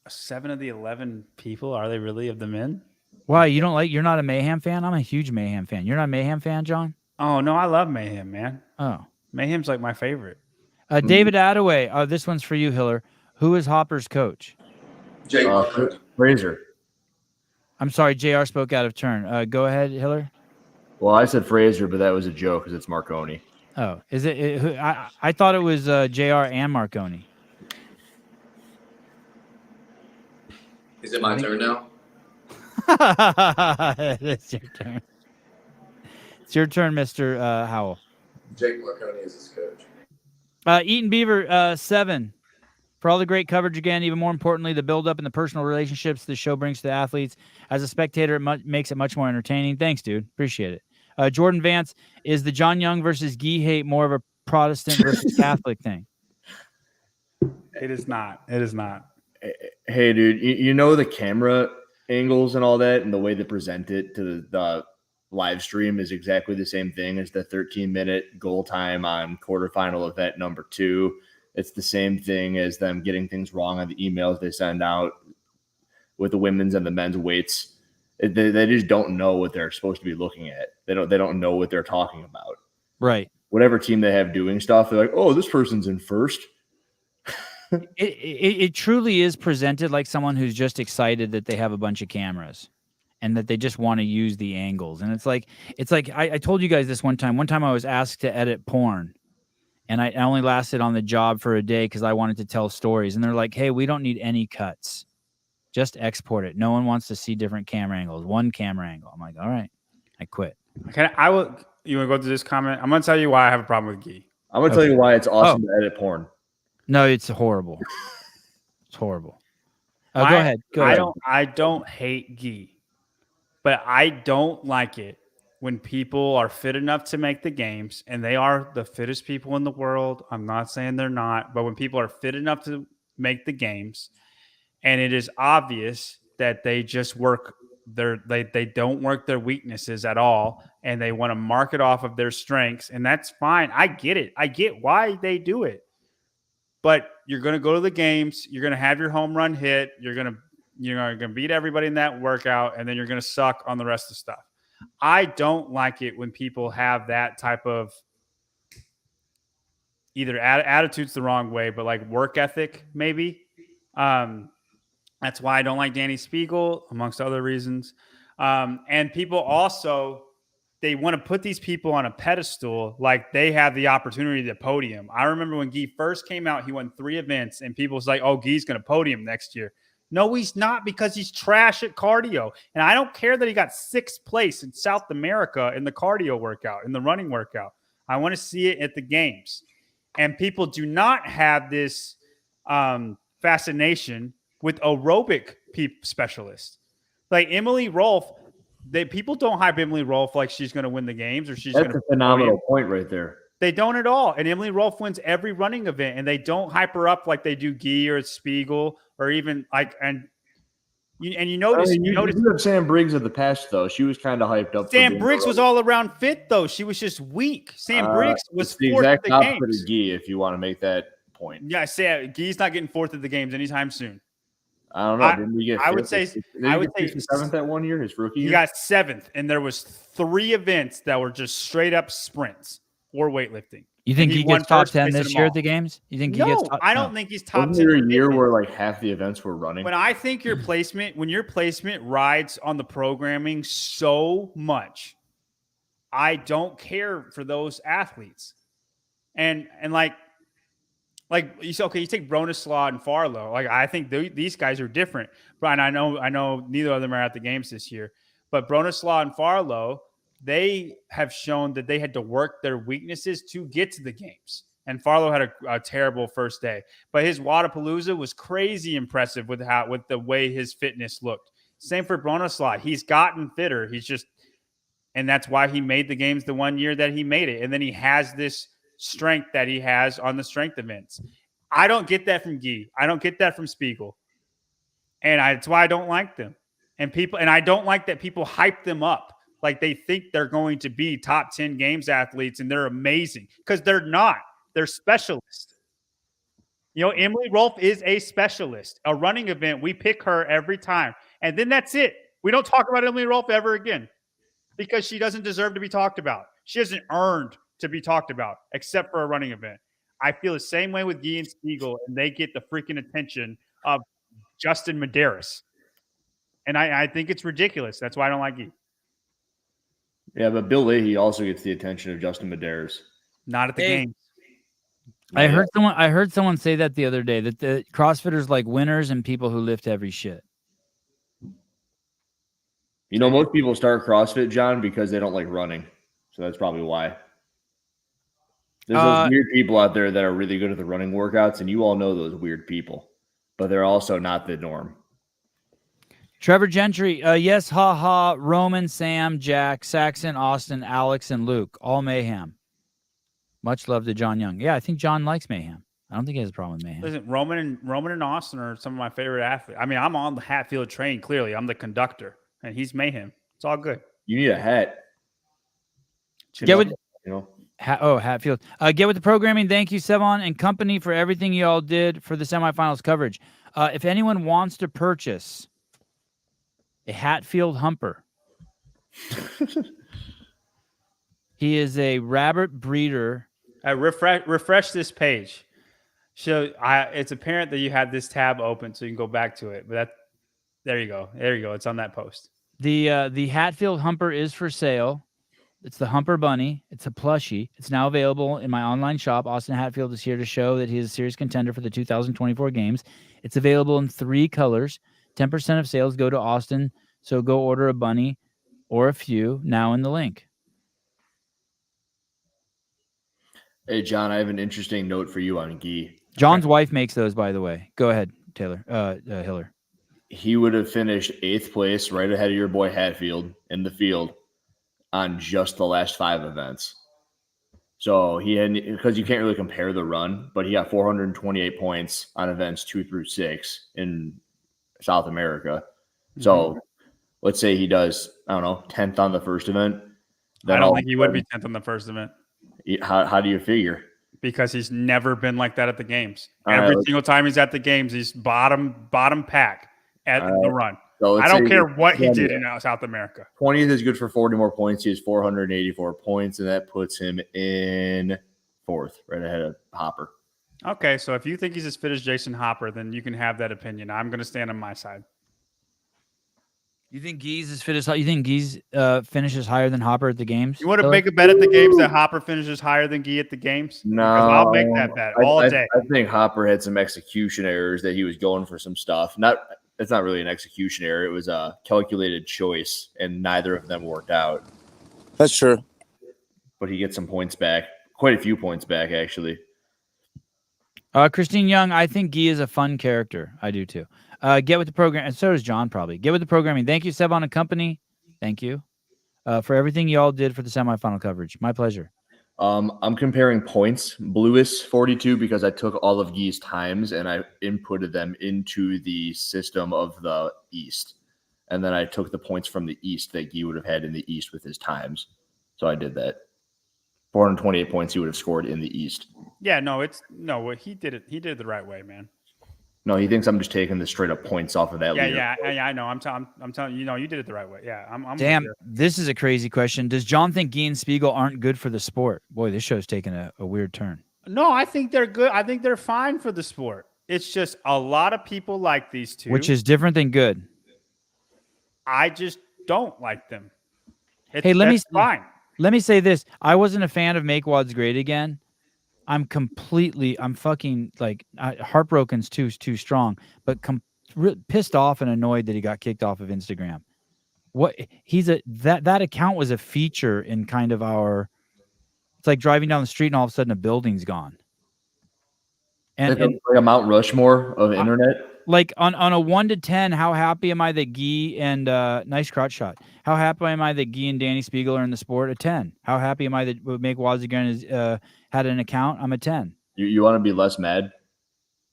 C: 7 of the 11 people, are they really of the men?
A: Why, you're not a Mayhem fan? I'm a huge Mayhem fan. You're not a Mayhem fan, John?
C: Oh, no, I love Mayhem, man.
A: Oh.
C: Mayhem's like my favorite.
A: David Attaway. This one's for you, Hiller. Who is Hopper's coach?
D: Jake Marconi.
B: Fraser.
A: I'm sorry, JR spoke out of turn. Go ahead, Hiller.
B: Well, I said Fraser, but that was a joke because it's Marconi.
A: Oh, is it? I thought it was JR and Marconi.
D: Is it my turn now?
A: It's your turn. It's your turn, Mr. Howell.
D: Jake Marconi is his coach.
A: Eaton Beaver 7. For all the great coverage again, even more importantly, the build-up and the personal relationships the show brings to the athletes. As a spectator, it makes it much more entertaining. Thanks, dude. Appreciate it. Jordan Vance, is the John Young versus Guy hate more of a Protestant versus Catholic thing?
C: It is not. It is not.
B: Hey, dude, you know the camera angles and all that and the way they present it to the live stream is exactly the same thing as the 13-minute goal time on quarterfinal event number 2. It's the same thing as them getting things wrong on the emails they send out with the women's and the men's weights. They just don't know what they're supposed to be looking at. They don't know what they're talking about.
A: Right.
B: Whatever team they have doing stuff, they're like, oh, this person's in first.
A: It truly is presented like someone who's just excited that they have a bunch of cameras and that they just want to use the angles. And it's like I told you guys this one time. One time I was asked to edit porn. And I only lasted on the job for a day because I wanted to tell stories. And they're like, hey, we don't need any cuts. Just export it. No one wants to see different camera angles. One camera angle. I'm like, all right. I quit.
C: Okay, you want to go through this comment? I'm going to tell you why I have a problem with Guy.
B: I'm going to tell you why it's awesome to edit porn.
A: No, it's horrible. It's horrible. Go ahead.
C: I don't hate Guy, but I don't like it when people are fit enough to make the games, and they are the fittest people in the world. I'm not saying they're not, but when people are fit enough to make the games, and it is obvious that they just they don't work their weaknesses at all, and they want to mark it off of their strengths, and that's fine. I get it. I get why they do it. But you're going to go to the games, you're going to have your home run hit, you're going to beat everybody in that workout, and then you're going to suck on the rest of the stuff. I don't like it when people have that type of either attitude's the wrong way, but like work ethic, maybe. That's why I don't like Danny Spiegel, amongst other reasons. And people also, they want to put these people on a pedestal like they have the opportunity to podium. I remember when Guy first came out, he won 3 events, and people was like, oh, Guy's going to podium next year. No, he's not, because he's trash at cardio. And I don't care that he got 6th place in South America in the cardio workout, in the running workout. I want to see it at the games. And people do not have this fascination with aerobic specialists. Like Emily Rolfe, people don't hype Emily Rolfe like she's going to win the games or she's going to.
B: That's a phenomenal point right there.
C: They don't at all. And Emily Rolfe wins every running event, and they don't hype her up like they do Guy or Spiegel or even like, you notice,
B: you have Sam Briggs of the past though. She was kind of hyped up.
C: Sam Briggs was all around fit though. She was just weak. Sam Briggs was
B: the
C: 4th
B: exact
C: at the
B: opposite
C: games.
B: of Guy, if you want to make that point.
C: Yeah, I say Guy's not getting 4th at the games anytime soon.
B: I don't know. Didn't he get?
C: I would say
B: 7th that one year, his rookie year.
C: He got 7th, and there was 3 events that were just straight up sprints or weightlifting.
A: You think he gets top 10 this year at the games? You think he gets top?
C: I don't think he's top 10.
B: Wasn't there a year where like half the events were running?
C: When I think your placement rides on the programming so much, I don't care for those athletes. And like you say, okay, you take Bronislaw and Farlow. Like I think these guys are different. Brian, I know neither of them are at the games this year, but Bronislaw and Farlow, they have shown that they had to work their weaknesses to get to the games. And Farlow had a terrible first day, but his Wadapalooza was crazy impressive with the way his fitness looked. Same for Bronislaw. He's gotten fitter. And that's why he made the games the one year that he made it. And then he has this strength that he has on the strength events. I don't get that from Guy. I don't get that from Spiegel. And that's why I don't like them. And I don't like that people hype them up like they think they're going to be top 10 games athletes and they're amazing, because they're not. They're specialists. Emily Rolfe is a specialist. A running event, we pick her every time. And then that's it. We don't talk about Emily Rolfe ever again because she doesn't deserve to be talked about. She hasn't earned to be talked about except for a running event. I feel the same way with Guy and Spiegel, and they get the freaking attention of Justin Medeiros. And I think it's ridiculous. That's why I don't like Gee.
B: Yeah, but Bill Leahy also gets the attention of Justin Medeiros.
C: Not at the
A: Hey.
C: games.
A: I heard someone say that the other day, that the CrossFitters like winners and people who lift heavy shit.
B: You know, most people start CrossFit, John, because they don't like running. So that's probably why. There's those weird people out there that are really good at the running workouts, and you all know those weird people, but they're also not the norm.
A: Trevor Gentry, yes, haha, Roman, Sam, Jack, Saxon, Austin, Alex, and Luke, all mayhem. Much love to John Young. Yeah, I think John likes mayhem. I don't think he has a problem with mayhem.
C: Listen, Roman and Austin are some of my favorite athletes. I mean, I'm on the Hatfield train, clearly. I'm the conductor, and he's mayhem. It's all good.
B: You need a hat.
A: Get with,
B: you know.
A: Hatfield. Get with the programming. Thank you, Sevon and company, for everything you all did for the semifinals coverage. If anyone wants to purchase a Hatfield Humper, he is a rabbit breeder.
C: Refresh this page. So it's apparent that you have this tab open, so you can go back to it. But there you go. There you go. It's on that post.
A: The Hatfield Humper is for sale. It's the Humper Bunny. It's a plushie. It's now available in my online shop. Austin Hatfield is here to show that he is a serious contender for the 2024 games. It's available in 3 colors. 10% of sales go to Austin, so go order a bunny or a few now in the link.
B: Hey, John, I have an interesting note for you on Gee.
A: John's wife makes those, by the way. Go ahead, Taylor. Hiller.
B: He would have finished 8th place, right ahead of your boy Hatfield in the field on just the last 5 events. So he had, because you can't really compare the run, but he got 428 points on events 2 through 6 in South America. So let's say he does, I don't know, 10th on the first event.
C: I don't think he would be 10th on the first event.
B: How do you figure?
C: Because he's never been like that at the games. Every single time he's at the games, he's bottom pack at the run.
B: So
C: I don't care what he did in South America.
B: 20th is good for 40 more points. He has 484 points, and that puts him in 4th, right ahead of Hopper.
C: Okay, so if you think he's as fit as Jason Hopper, then you can have that opinion. I'm going to stand on my side.
A: You think Geese is fit as you think Geese finishes higher than Hopper at the games?
C: You want to make a bet at the games that Hopper finishes higher than Gee at the games?
B: No,
C: I'll make that bet all day.
B: I think Hopper had some execution errors, that he was going for some stuff. It's not really an execution error. It was a calculated choice, and neither of them worked out.
E: That's true.
B: But he gets some points back, quite a few points back, actually.
A: Christine Young, I think Gee is a fun character. I do too. Get with the program, and so does John probably. Get with the programming. Thank you, Sevon and company. Thank you for everything you all did for the semifinal coverage. My pleasure.
B: I'm comparing points. Blue is 42 because I took all of Gee's times and I inputted them into the system of the East. And then I took the points from the East that Gee would have had in the East with his times. So I did that. 428 points he would have scored in the East.
C: Yeah, he did it. He did it the right way, man.
B: No, he thinks I'm just taking the straight up points off of that.
C: Yeah, I know. I'm telling you, you did it the right way. Yeah, I'm
A: Damn, this is a crazy question. Does John think Gee and Spiegel aren't good for the sport? Boy, this show's taking a weird turn.
C: No, I think they're good. I think they're fine for the sport. It's just a lot of people like these two,
A: which is different than good.
C: I just don't like them.
A: Hey, let me say this. I wasn't a fan of Make Wads Great Again. I'm fucking like heartbroken's too strong, but pissed off and annoyed that he got kicked off of Instagram. That account was a feature in kind of it's like driving down the street and all of a sudden a building's gone. And
B: like a Mount Rushmore of internet.
A: Like on a 1 to 10, how happy am I that Gee and nice crotch shot? How happy am I that Gee and Danny Spiegel are in the sport? A 10. How happy am I that Make Wads Again had an account? I'm a 10.
B: You want to be less mad?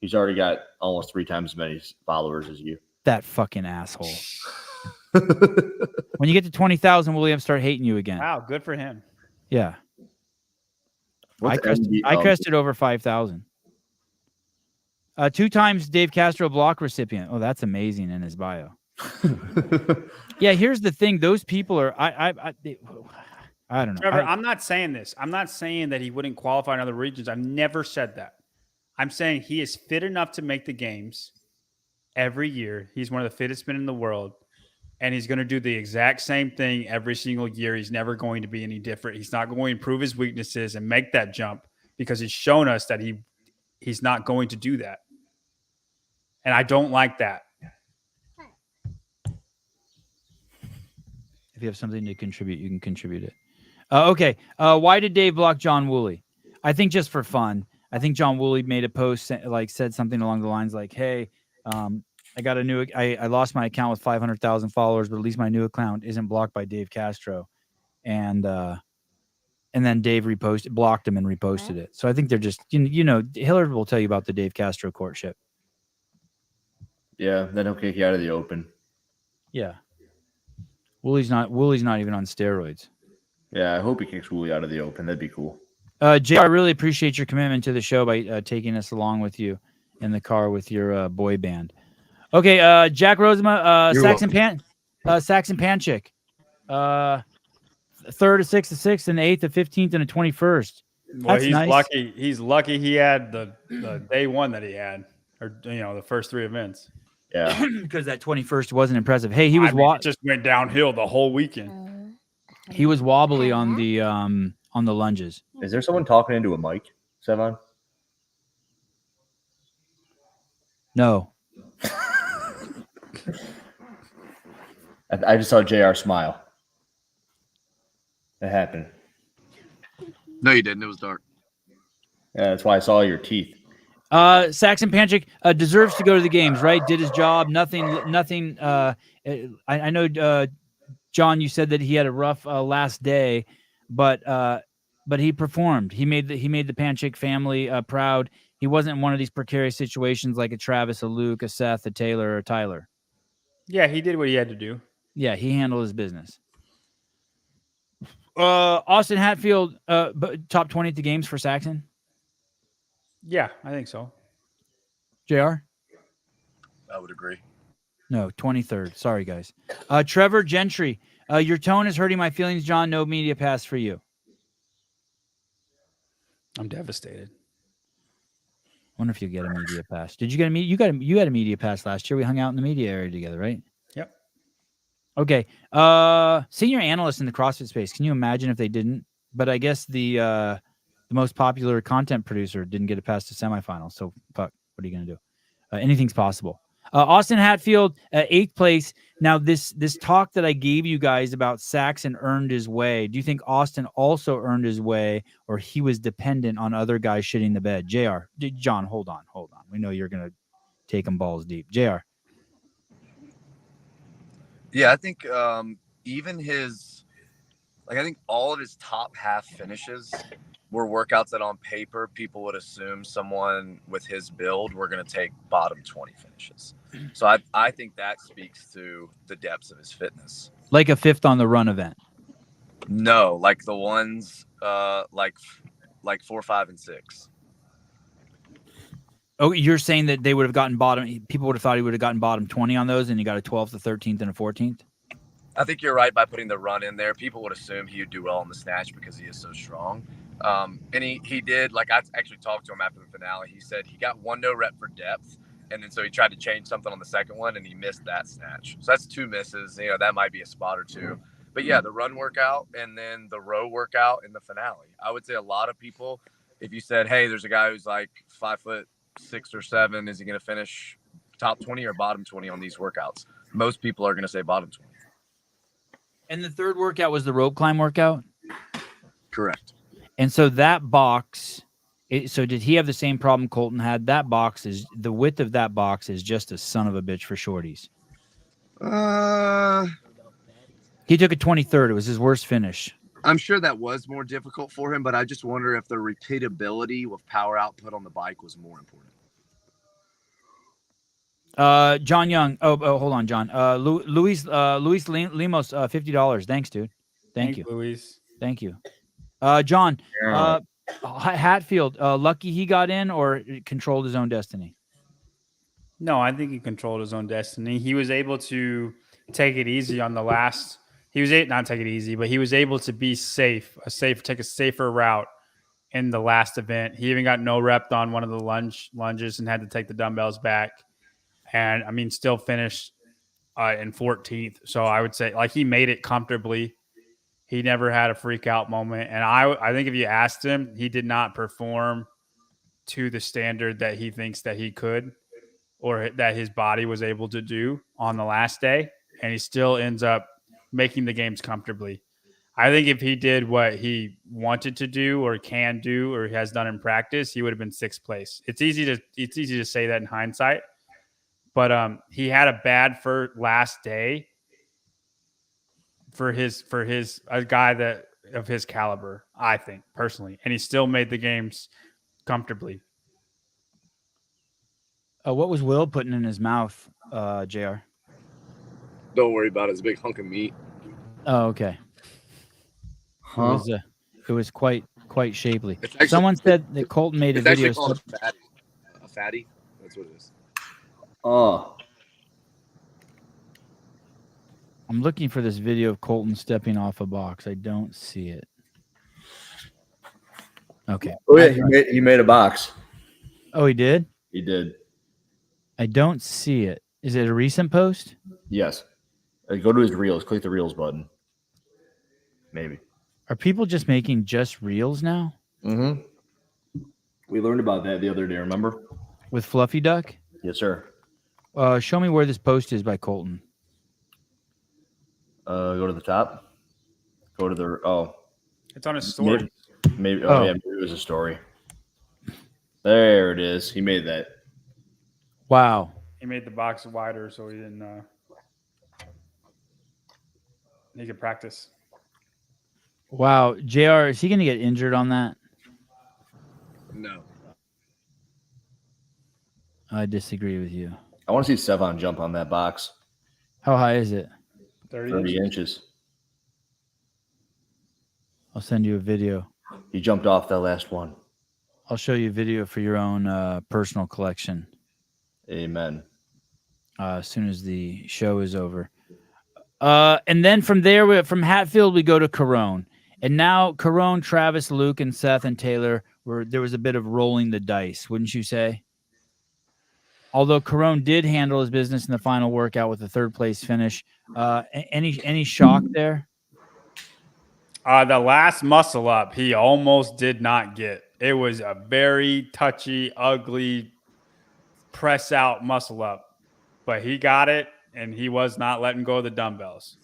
B: He's already got almost 3 times as many followers as you.
A: That fucking asshole. When you get to 20,000, William start hating you again.
C: Wow, good for him.
A: Yeah. I crested over 5,000. 2 times Dave Castro block recipient. Oh, that's amazing in his bio. Yeah, here's the thing. Those people are I don't know.
C: Trevor, I'm not saying this. I'm not saying that he wouldn't qualify in other regions. I've never said that. I'm saying he is fit enough to make the games. every year. He's one of the fittest men in the world. And he's going to do the exact same thing every single year. He's never going to be any different. He's not going to improve his weaknesses and make that jump because he's shown us that he's not going to do that. And I don't like that.
A: If you have something to contribute, you can contribute it. Okay. Why did Dave block John Woolley? I think just for fun. I think John Woolley made a post, said something along the lines like, hey, I got a new, I lost my account with 500,000 followers, but at least my new account isn't blocked by Dave Castro. And then Dave blocked him and reposted it. So I think they're just, Hillard will tell you about the Dave Castro courtship.
B: Yeah. Then he'll kick you out of the Open.
A: Yeah. Woolley's not even on steroids.
B: Yeah. I hope he kicks Woolley out of the Open. That'd be cool.
A: Jay, I really appreciate your commitment to the show by taking us along with you in the car with your boy band. Okay, Jack Rosema, Saxon Panchik, 3rd, 6th, 6th, and 8th, 15th, and 21st.
C: Well, he's nice. Lucky. He's lucky he had the day one that he had, or the first 3 events.
B: Yeah,
A: because that 21st wasn't impressive. Hey, he was
C: just went downhill the whole weekend.
A: He was wobbly on the lunges.
B: Is there someone talking into a mic, Sevon?
A: No.
B: I just saw JR smile. It happened.
E: No, you didn't. It was dark.
B: Yeah, that's why I saw your teeth.
A: Saxon Panchik deserves to go to the games, right? Did his job. Nothing. I know, John, you said that he had a rough last day, but he performed. He made the Panchik family proud. He wasn't in one of these precarious situations like a Travis, a Luke, a Seth, a Taylor, or a Tyler.
C: Yeah, he did what he had to do.
A: Yeah, he handled his business. Austin Hatfield, top 20 at the games for Saxon?
C: Yeah, I think so.
A: JR?
E: I would agree.
A: No, 23rd. Sorry, guys. Trevor Gentry, your tone is hurting my feelings, John. No media pass for you.
C: I'm devastated.
A: Wonder if you get a media pass. Did you get you had a media pass last year? We hung out in the media area together, right?
C: Yep.
A: Okay. Senior analyst in the CrossFit space. Can you imagine if they didn't? But I guess the most popular content producer didn't get a pass to semifinals. So fuck. What are you gonna do? Anything's possible. Austin Hatfield, 8th place. Now, this talk that I gave you guys about Saxon earned his way. Do you think Austin also earned his way, or he was dependent on other guys shitting the bed? JR, John, hold on. We know you're gonna take him balls deep. JR.
E: Yeah, I think even I think all of his top half finishes were workouts that on paper people would assume someone with his build were going to take bottom 20 finishes. So I think that speaks to the depths of his fitness.
A: Like a 5th on the run event.
E: No, like the ones like 4, 5, and 6.
A: Oh, you're saying that they would have gotten people would have thought he would have gotten bottom 20 on those, and he got a 12th, a 13th, and a 14th?
E: I think you're right by putting the run in there. People would assume he would do well on the snatch because he is so strong. And he did, like, I actually talked to him after the finale. He said he got 1 no rep for depth, and then so he tried to change something on the second one, and he missed that snatch. So that's 2 misses. That might be a spot or 2. But yeah, the run workout and then the row workout in the finale. I would say a lot of people, if you said, hey, there's a guy who's like 5'6" or 7, is he going to finish top 20 or bottom 20 on these workouts? Most people are going to say bottom 20.
A: And the 3rd workout was the rope climb workout?
E: Correct.
A: And so that box, so did he have the same problem Colton had? That box the width of that box is just a son of a bitch for shorties. He took a 23rd. It was his worst finish.
E: I'm sure that was more difficult for him, but I just wonder if the repeatability with power output on the bike was more important.
A: John Young. Oh, hold on, John. Luis Limos, $50. Thanks, dude. Thank you,
C: Luis.
A: Thank you. John, Hatfield, lucky he got in or controlled his own destiny?
C: No, I think he controlled his own destiny. He was able to take it easy on the last. He was not take it easy, but he was able to be safe, take a safer route in the last event. He even got no rep on one of the lunges and had to take the dumbbells back. and I mean, still finished in 14th. So I would say like he made it comfortably. He never had a freak out moment. And I think if you asked him, he did not perform to the standard that he thinks that he could or that his body was able to do on the last day. And he still ends up making the games comfortably. I think if he did what he wanted to do or can do or has done in practice, he would have been 6th place. It's easy to say that in hindsight, but he had a bad last day for a guy that of his caliber, I think personally, and he still made the games comfortably.
A: What was Will putting in his mouth, JR?
E: Don't worry about it. It's a big hunk of meat.
A: Oh, okay.
B: Huh?
A: It was quite shapely.
E: Actually,
A: Someone said that Colton made a
E: It's actually
A: video.
E: called a fatty. A fatty? That's what it is.
B: Oh,
A: I'm looking for this video of Colton stepping off a box. I don't see it. Okay.
B: oh yeah, he made a box.
A: Oh, he did?
B: He did.
A: I don't see it. Is it a recent post?
B: Yes. Go to his reels. Click the reels button. Maybe.
A: Are people just making just reels now
B: Mm-hmm. We learned about that the other day. Remember?
A: with Fluffy Duck?
B: Yes, sir.
A: Show me where this post is by Colton.
B: Go to the top. Go to the
C: It's on his story.
B: maybe
A: Oh.
B: yeah, maybe it was a story. There it is. He made that.
A: Wow.
C: He made the box wider so he didn't. He could practice.
A: Wow. JR, is he going to get injured on that?
E: No.
A: I disagree with you.
B: I want to see Sevon jump on that box.
A: How high is it?
B: 30 inches.
A: I'll send you a video.
B: He jumped off that last one.
A: I'll show you a video for your own personal collection
B: Amen.
A: as soon as the show is over. And then from there, from Hatfield, we go to Corone. And now Corone, Travis, Luke, and Seth and Taylor, there was a bit of rolling the dice, wouldn't you say? Although Corone did handle his business in the final workout with a 3rd place finish. Any shock there?
C: The last muscle up, he almost did not get. It was a very touchy, ugly press out muscle up, but he got it, and he was not letting go of the dumbbells.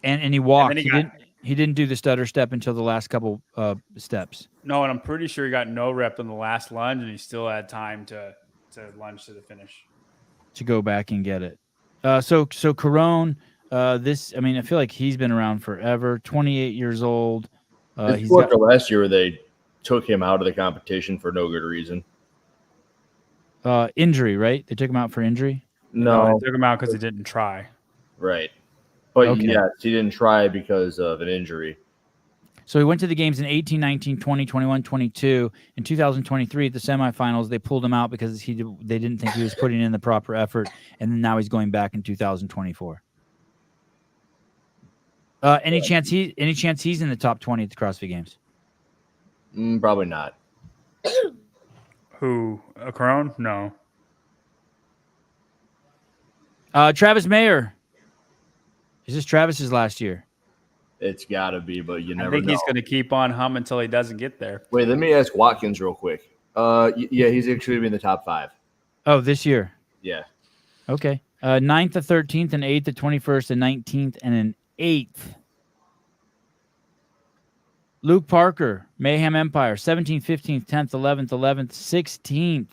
A: And he walked.
C: And
A: He didn't do the stutter step until the last couple steps.
C: No, and I'm pretty sure he got no rep in the last lunge, and he still had time to lunge to the finish.
A: To go back and get it. So Corone, I feel like he's been around forever. 28 years old.
B: He's got the last year where they took him out of the competition for no good reason.
A: Injury, right? They took him out for injury.
C: No, they took him out because he didn't try.
B: Right. But
A: Okay.
B: yes, he didn't try because of an injury.
A: So he went to the games in 18, 19, 20, 21, 22. In 2023 at the semifinals, they pulled him out because they didn't think he was putting in the proper effort, and now he's going back in 2024. Any chance he's in the top 20 at the CrossFit Games?
B: Probably not.
C: Who? A Corone? No.
A: Travis Mayer. Is this Travis's last year?
B: It's got to be, but you never
C: I think
B: know.
C: he's going to keep on humming until he doesn't get there.
B: Wait, let me ask Watkins real quick. Yeah, he's actually in the top 5.
A: Oh, this year.
B: Yeah.
A: Okay. 9th to 13th and 8th to 21st and 19th and an 8th. Luke Parker, Mayhem Empire, 17th, 15th, 10th, 11th, 11th, 16th.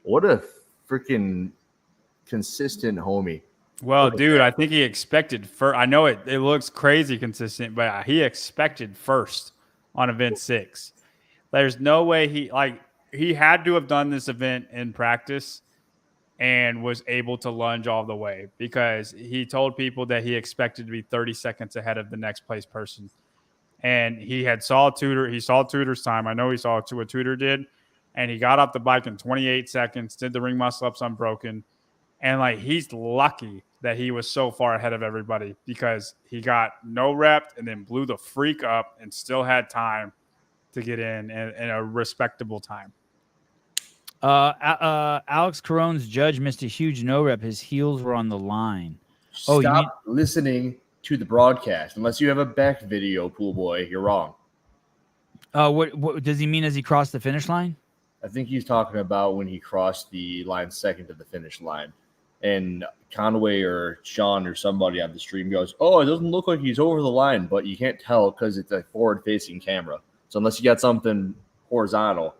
B: What a freaking consistent homie.
C: Well, dude, I think he expected first. I know it looks crazy consistent, but he expected first on event 6. There's no way he had to have done this event in practice and was able to lunge all the way because he told people that he expected to be 30 seconds ahead of the next place person. And he saw Tudor's time. I know he saw what Tudor did. And he got off the bike in 28 seconds, did the ring muscle ups unbroken. And he's lucky that he was so far ahead of everybody because he got no rep and then blew the freak up and still had time to get in a respectable time.
A: Alex Caron's judge missed a huge no rep. His heels were on the line. Oh,
B: Stop
A: you mean
B: listening to the broadcast. Unless you have a back video, pool boy, you're wrong.
A: what does he mean as he crossed the finish line?
B: I think he's talking about when he crossed the line second to the finish line. And Conway or Sean or somebody on the stream goes, "Oh, it doesn't look like he's over the line," but you can't tell because it's a forward-facing camera. So unless you got something horizontal,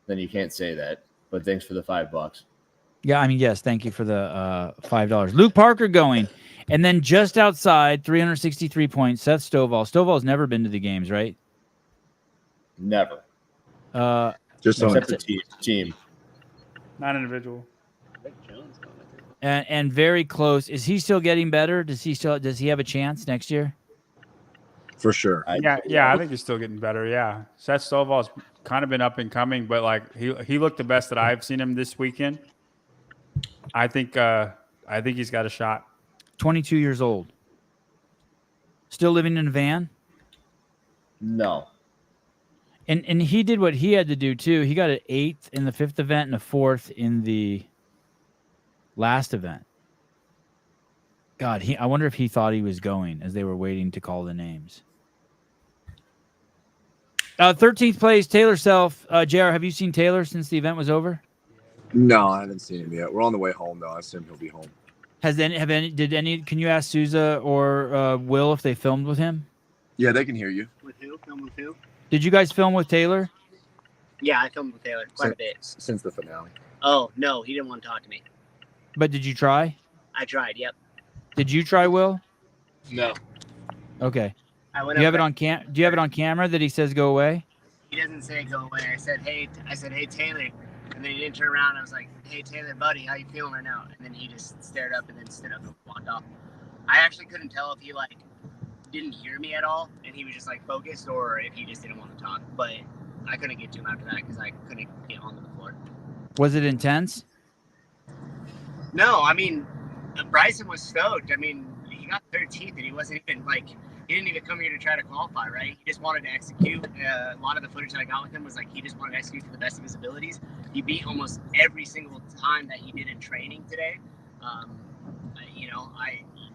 B: then you can't say that. But thanks for the $5.
A: Yeah, I mean, yes, thank you for the $5. Luke Parker going. And then just outside, 363 points, Seth Stovall. Stovall's never been to the games, right?
B: Never.
E: Just
B: Except the team.
C: Not individual.
A: And very close. Is he still getting better? Does he have a chance next year?
E: for sure.
C: Yeah, I think he's still getting better. Yeah, Seth Stovall's kind of been up and coming, but like he looked the best that I've seen him this weekend. I think he's got a shot.
A: 22 years old. Still living in a van?
B: No.
A: And he did what he had to do too. He got an 8th in the 5th event and a 4th in the last event. God, I wonder if he thought he was going as they were waiting to call the names. 13th place, Taylor Self. JR, have you seen Taylor since the event was over?
E: No, I haven't seen him yet. We're on the way home though. I assume he'll be home.
A: Can you ask Souza or Will if they filmed with him?
E: Yeah, they can hear you.
F: With who? Film with who?
A: Did you guys film with Taylor?
F: Yeah, I filmed with Taylor quite a bit.
E: Since the finale.
F: Oh, no, he didn't want to talk to me.
A: But did you try?
F: I tried, yep.
A: Did you try, Will?
E: No.
A: Okay.
F: I went
A: Do you have
F: over
A: it on Do you have it on camera that he says go away?
F: He doesn't say go away. I said, hey, Taylor. And then he didn't turn around. I was like, hey, Taylor, buddy, how you feeling right now? And then he just stared up and then stood up and walked off. I actually couldn't tell if he, like, didn't hear me at all and he was just, like, focused or if he just didn't want to talk. But I couldn't get to him after that because I couldn't get onto the floor.
A: Was it intense?
F: No, I mean, Bryson was stoked. I mean, he got 13th and he wasn't even, like, he didn't even come here to try to qualify, right? He just wanted to execute. A lot of the footage that I got with him was like he just wanted to execute to the best of his abilities. He beat almost every single time that he did in training today.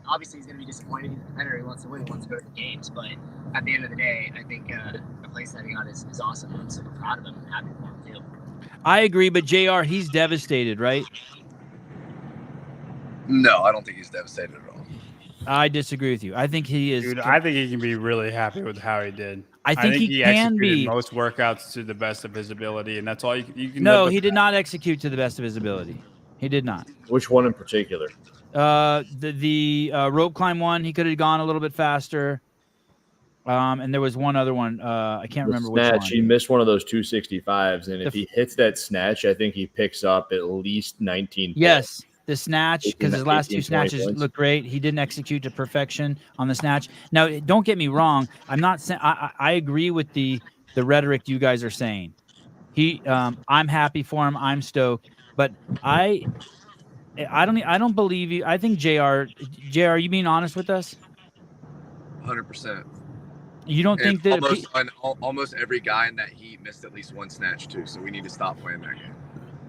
F: Obviously he's going to be disappointed. He's a competitor. He wants to win. He wants to go to the games. But at the end of the day, I think the place that he got is awesome. I'm super proud of him and happy for him too.
A: I agree, but JR, he's devastated, right?
E: No, I don't think he's devastated at all.
A: I disagree with you. I think he is.
C: Dude, I think he can be really happy with how he did.
A: I think he can
C: executed
A: be.
C: most workouts to the best of his ability, and that's all you can.
A: No, he did not execute to the best of his ability. He did not.
B: Which one in particular?
A: The rope climb one, he could have gone a little bit faster. And there was one other one. I can't remember which one.
B: He missed one of those 265s, and if he hits that snatch, I think he picks up at least 19 points.
A: Yes. The snatch, because his last
B: 18,
A: two snatches
B: 20
A: look great. He didn't execute to perfection on the snatch. Now, don't get me wrong. I'm not saying I agree with the rhetoric you guys are saying. I'm happy for him. I'm stoked, but I don't believe you. I think JR, you being honest with us?
E: 100%.
A: You don't think that
E: almost every guy in that heat missed at least one snatch too, so we need to stop playing that game.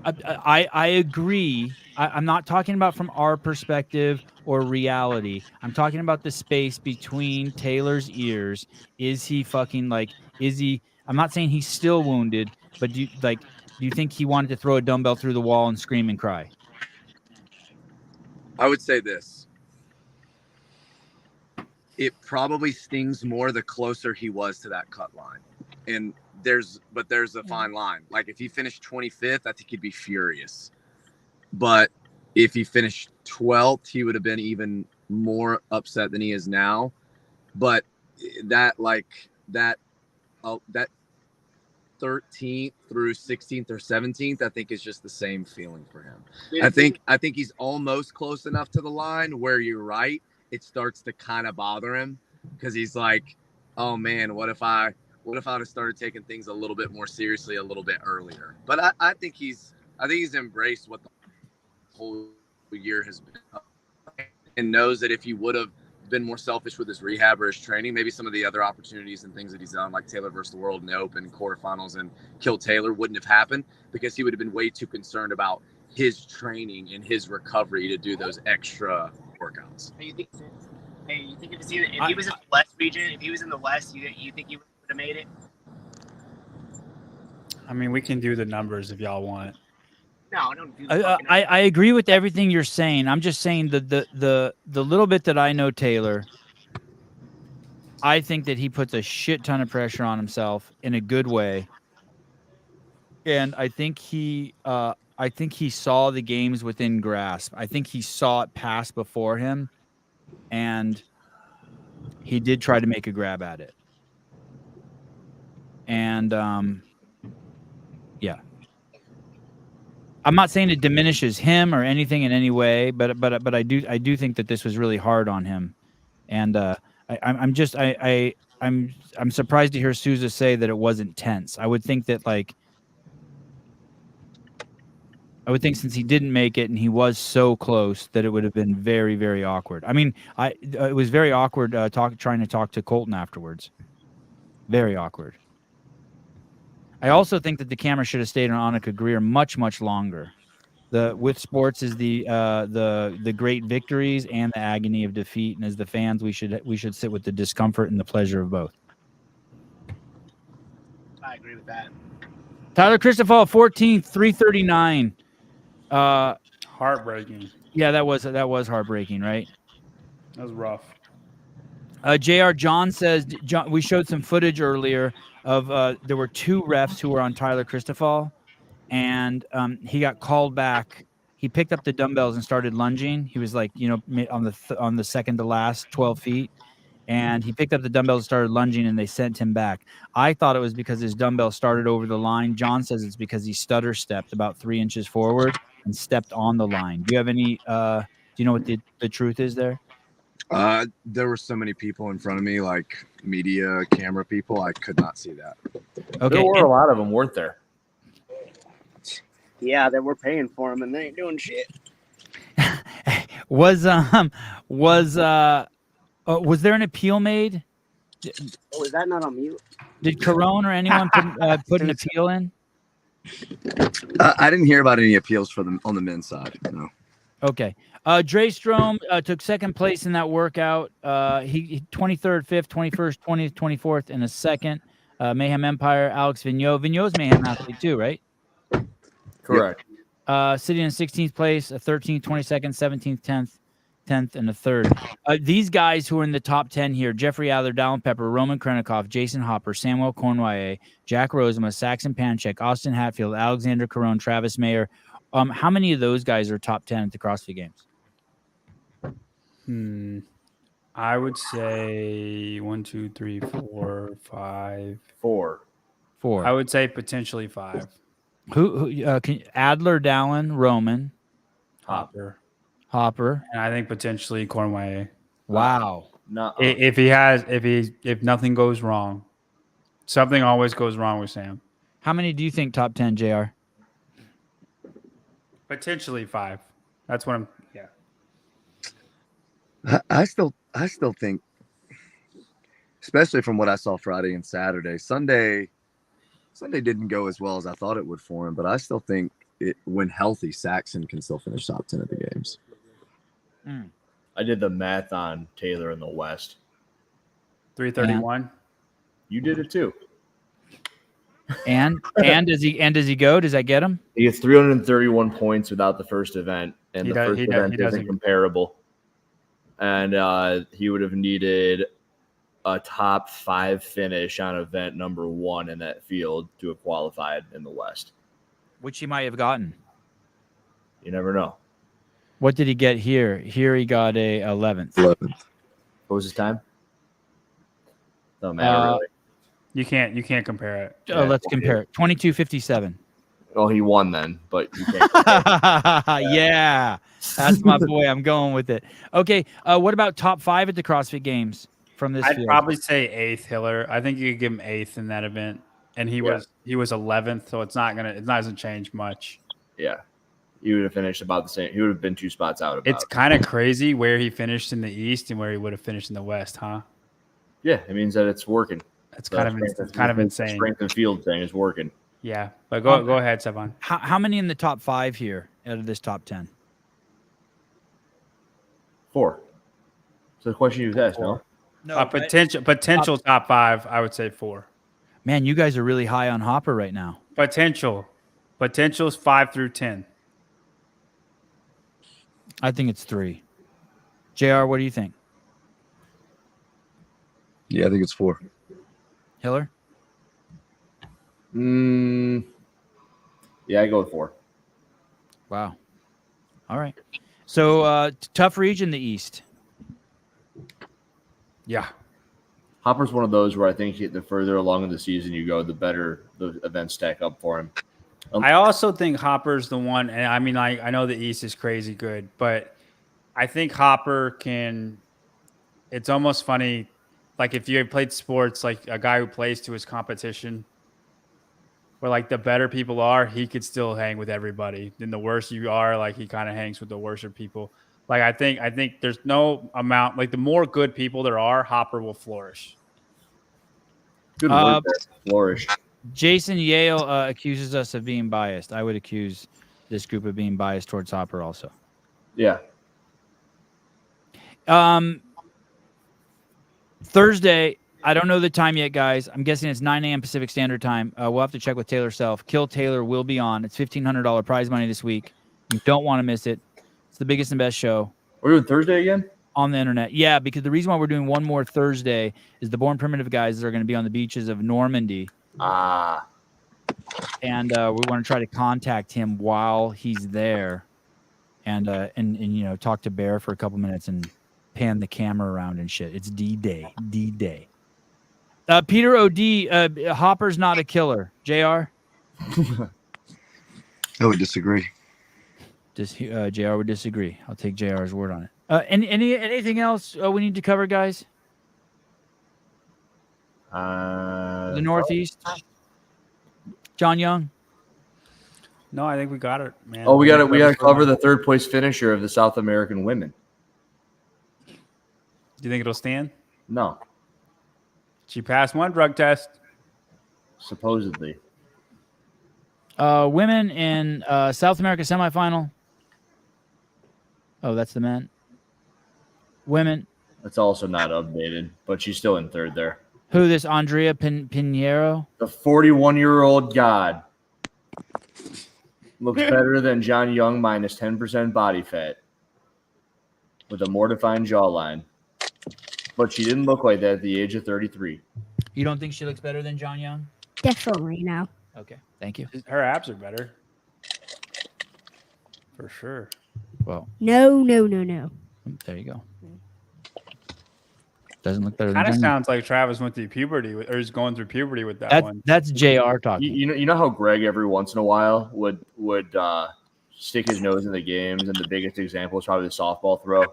A: I agree. I'm not talking about from our perspective or reality. I'm talking about the space between Taylor's ears. Is he fucking I'm not saying he's still wounded, but do you think he wanted to throw a dumbbell through the wall and scream and cry?
E: I would say this. It probably stings more the closer he was to that cut line. And there's a fine line. Like if he finished 25th, I think he'd be furious. But if he finished 12th, he would have been even more upset than he is now. But that 13th through 16th or 17th, I think is just the same feeling for him. I think he's almost close enough to the line where you're right. It starts to kind of bother him because he's like, oh man, what if I would have started taking things a little bit more seriously a little bit earlier? But I think he's embraced what the whole year has been and knows that if he would have been more selfish with his rehab or his training, maybe some of the other opportunities and things that he's done, like Taylor versus the world in the Open quarterfinals and kill Taylor, wouldn't have happened because he would have been way too concerned about his training and his recovery to do those extra workouts.
F: You think if he was in the West region, if he was in the West, you think he would have made it?
C: I mean, we can do the numbers if y'all want.
F: No, I don't do the
A: I agree with everything you're saying. I'm just saying the little bit that I know Taylor, I think that he puts a shit ton of pressure on himself in a good way. And I think he saw the games within grasp. I think he saw it pass before him, and he did try to make a grab at it. And yeah. I'm not saying it diminishes him or anything in any way, but I do think that this was really hard on him, and I'm surprised to hear Souza say that it wasn't tense. I would think that since he didn't make it and he was so close that it would have been very, very awkward. I mean, it was very awkward trying to talk to Colton afterwards. Very awkward. I also think that the camera should have stayed on Annika Greer much, much longer. With sports is the great victories and the agony of defeat, and as the fans, we should sit with the discomfort and the pleasure of both.
F: I agree with that.
A: Tyler Christoffel, 14th, 339.
C: Heartbreaking.
A: Yeah, that was heartbreaking, right?
C: That was rough.
A: JR John says, we showed some footage earlier of there were two refs who were on Tyler Christoffel, and he got called back. He picked up the dumbbells and started lunging. He was like, on the second to last 12 feet, and he picked up the dumbbells and started lunging, and they sent him back. I thought it was because his dumbbell started over the line. John says it's because he stutter stepped about 3 inches forward and stepped on the line. Do you have any? Do you know what the truth is there?
E: There were so many people in front of me, like media, camera people. I could not see that.
A: Okay,
B: There were a lot of them, weren't there?
F: Yeah, they were paying for him and they ain't doing shit.
A: Was there an appeal made?
F: Was that not on mute?
A: Did Carone or anyone put an appeal in?
E: I didn't hear about any appeals for them on the men's side. No.
A: Okay. Dre Strom took second place in that workout. He 23rd, 5th, 21st, 20th, 24th, and a second. Mayhem Empire, Alex Vigneault. Vigneault's Mayhem athlete too, right?
B: Correct.
A: Sitting in 16th place, a 13th, 22nd, 17th, 10th, and a 3rd. These guys who are in the top 10 here: Jeffrey Adler, Dallin Pepper, Roman Krennikov, Jason Hopper, Samuel Cornwallis, Jack Rosema, Saxon Panchek, Austin Hatfield, Alexander Carone, Travis Mayer. How many of those guys are top 10 at the CrossFit Games?
C: I would say 1, 2, 3, 4, 5.
B: 4.
A: Four.
C: I would say potentially 5.
A: Who Adler, Dallin, Roman,
C: Hopper,
A: and
C: I think potentially Cornwallis.
A: Wow.
B: No.
C: If nothing goes wrong, something always goes wrong with Sam.
A: How many do you think top 10, JR?
C: Potentially 5. That's what I'm. Yeah.
E: I still think, especially from what I saw Friday and Saturday, Sunday didn't go as well as I thought it would for him, but I still think when healthy, Saxon can still finish top 10 at the games.
B: I did the math on Taylor in the West.
C: 331.
B: You did it too.
A: And does he go? Does that get him?
B: He gets 331 points without the first event, and the first event isn't comparable. And he would have needed a top 5 finish on event number 1 in that field to have qualified in the West.
A: Which he might have gotten.
B: You never know.
A: What did he get here? Here he got a 11th.
B: What was his time? Doesn't matter really.
C: You can't compare it.
A: Oh, let's compare it. 22:57.
B: Well, he won then, but you can't compare.
A: Yeah, that's my boy. I'm going with it. Okay, what about top 5 at the CrossFit Games from this
C: I'd
A: field?
C: probably say 8th, Hiller. I think you could give him 8th in that event, and he was 11th, so it doesn't change much.
B: Yeah. he would have finished about the same. He would have been 2 spots out.
C: It's kind of crazy where he finished in the East and where he would have finished in the West, huh?
B: Yeah, it means that it's working.
C: That's kind of insane.
B: The strength and field thing is working.
C: Yeah, but go ahead, Sevon.
A: How many in the top 5 here out of this top 10?
B: 4. So the question you was asked, no?
A: No,
C: Potential top 5, I would say 4.
A: Man, you guys are really high on Hopper right now.
C: Potential is 5 through 10.
A: I think it's 3. JR, what do you think?
G: Yeah, I think it's 4.
A: Hiller?
B: Yeah, I go with 4.
A: Wow. All right. So tough region, the East.
C: Yeah.
B: Hopper's one of those where I think the further along in the season you go, the better the events stack up for him.
C: I also think Hopper's the one, and I mean, I know the East is crazy good, but I think Hopper can. It's almost funny, like if you had played sports, like a guy who plays to his competition, where like the better people are, he could still hang with everybody. Then the worse you are, like he kind of hangs with the worser people. Like I think there's no amount, like the more good people there are, Hopper will flourish.
B: Good word there, flourish.
A: Jason Yale accuses us of being biased. I would accuse this group of being biased towards Hopper also.
B: Yeah.
A: Thursday, I don't know the time yet, guys. I'm guessing it's 9 a.m. Pacific Standard Time. We'll have to check with Taylor Self. Kill Taylor will be on. It's $1,500 prize money this week. You don't want to miss it. It's the biggest and best show.
B: We're doing Thursday again?
A: On the internet. Yeah, because the reason why we're doing one more Thursday is the Born Primitive guys that are going to be on the beaches of Normandy. And we want to try to contact him while he's there and you know, talk to Bear for a couple minutes and pan the camera around and shit. It's D-Day. D-Day. Peter O.D., Hopper's not a killer. JR?
G: I would disagree.
A: JR would disagree. I'll take JR's word on it. Anything else we need to cover, guys? The Northeast? John Young?
C: No, I think we got it, man.
B: Oh, we got to cover the 3rd place finisher of the South American women.
C: Do you think it'll stand?
B: No.
C: She passed one drug test.
B: Supposedly.
A: Women in South America semifinal. Oh, that's the men. Women.
B: That's also not updated, but she's still in 3rd there.
A: Who this? Andrea Pinheiro?
B: The 41-year-old god looks better than John Young minus 10% body fat with a more defined jawline. But she didn't look like that at the age of 33.
A: You don't think she looks better than John Young?
H: Definitely no.
A: Okay, thank you.
C: Her abs are better. For sure.
A: Well,
H: No.
A: there you go. Doesn't look better.
C: Kind of sounds like Travis went through puberty, or is going through puberty with that one.
A: That's JR talking.
B: You know how Greg every once in a while would stick his nose in the games, and the biggest example is probably the softball throw.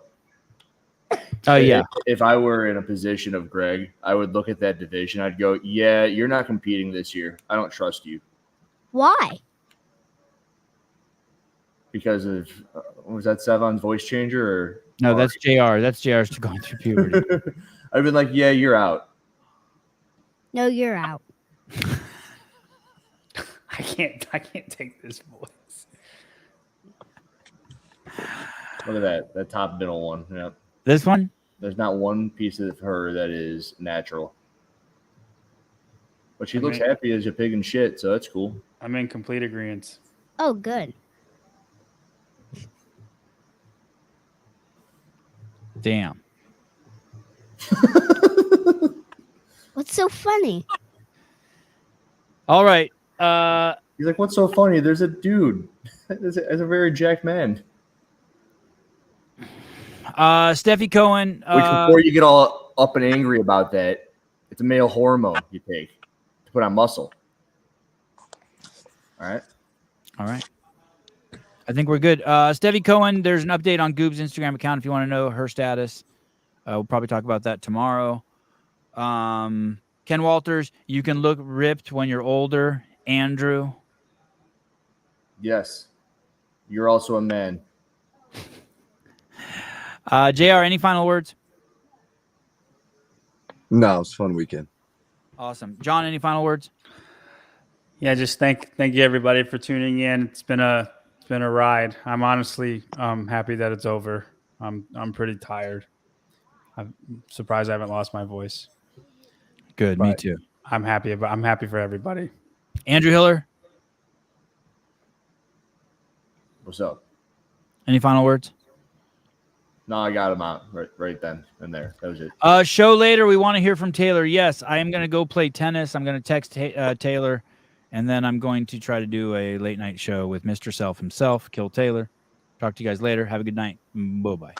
A: Oh yeah.
B: If I were in a position of Greg, I would look at that division. I'd go, "Yeah, you're not competing this year. I don't trust you."
H: Why?
B: Because of was that Sevon's voice changer or
A: No, that's JR. That's JR's going through puberty.
B: I've been like, "Yeah, you're out."
H: No, you're out.
C: I can't take this voice.
B: Look at that top middle one. Yeah.
A: This one?
B: There's not one piece of her that is natural. But she looks happy as a pig in shit, so that's cool.
C: I'm in complete agreement.
H: Oh, good.
A: Damn.
H: What's so funny?
A: All right.
B: He's like, "What's so funny? There's a dude as a very jacked man."
A: Steffi Cohen.
B: Which before you get all up and angry about that, it's a male hormone you take to put on muscle. All right.
A: I think we're good. Steffi Cohen, there's an update on Goob's Instagram account if you want to know her status. We'll probably talk about that tomorrow. Ken Walters, you can look ripped when you're older. Andrew.
B: Yes. You're also a man.
A: JR, any final words?
G: No, it was a fun weekend.
A: Awesome. John, any final words?
C: Yeah, just thank you everybody for tuning in. It's been a ride. I'm honestly happy that it's over. I'm pretty tired. I'm surprised I haven't lost my voice.
A: Good, me
C: But
A: too.
C: I'm happy for everybody.
A: Andrew Hiller,
B: What's up?
A: any final words?
B: No, I got him out right then and there. That was it.
A: Show later. We want to hear from Taylor. Yes, I am going to go play tennis. I'm going to text Taylor, and then I'm going to try to do a late night show with Mr. Self himself, Kill Taylor. Talk to you guys later. Have a good night. Bye-bye.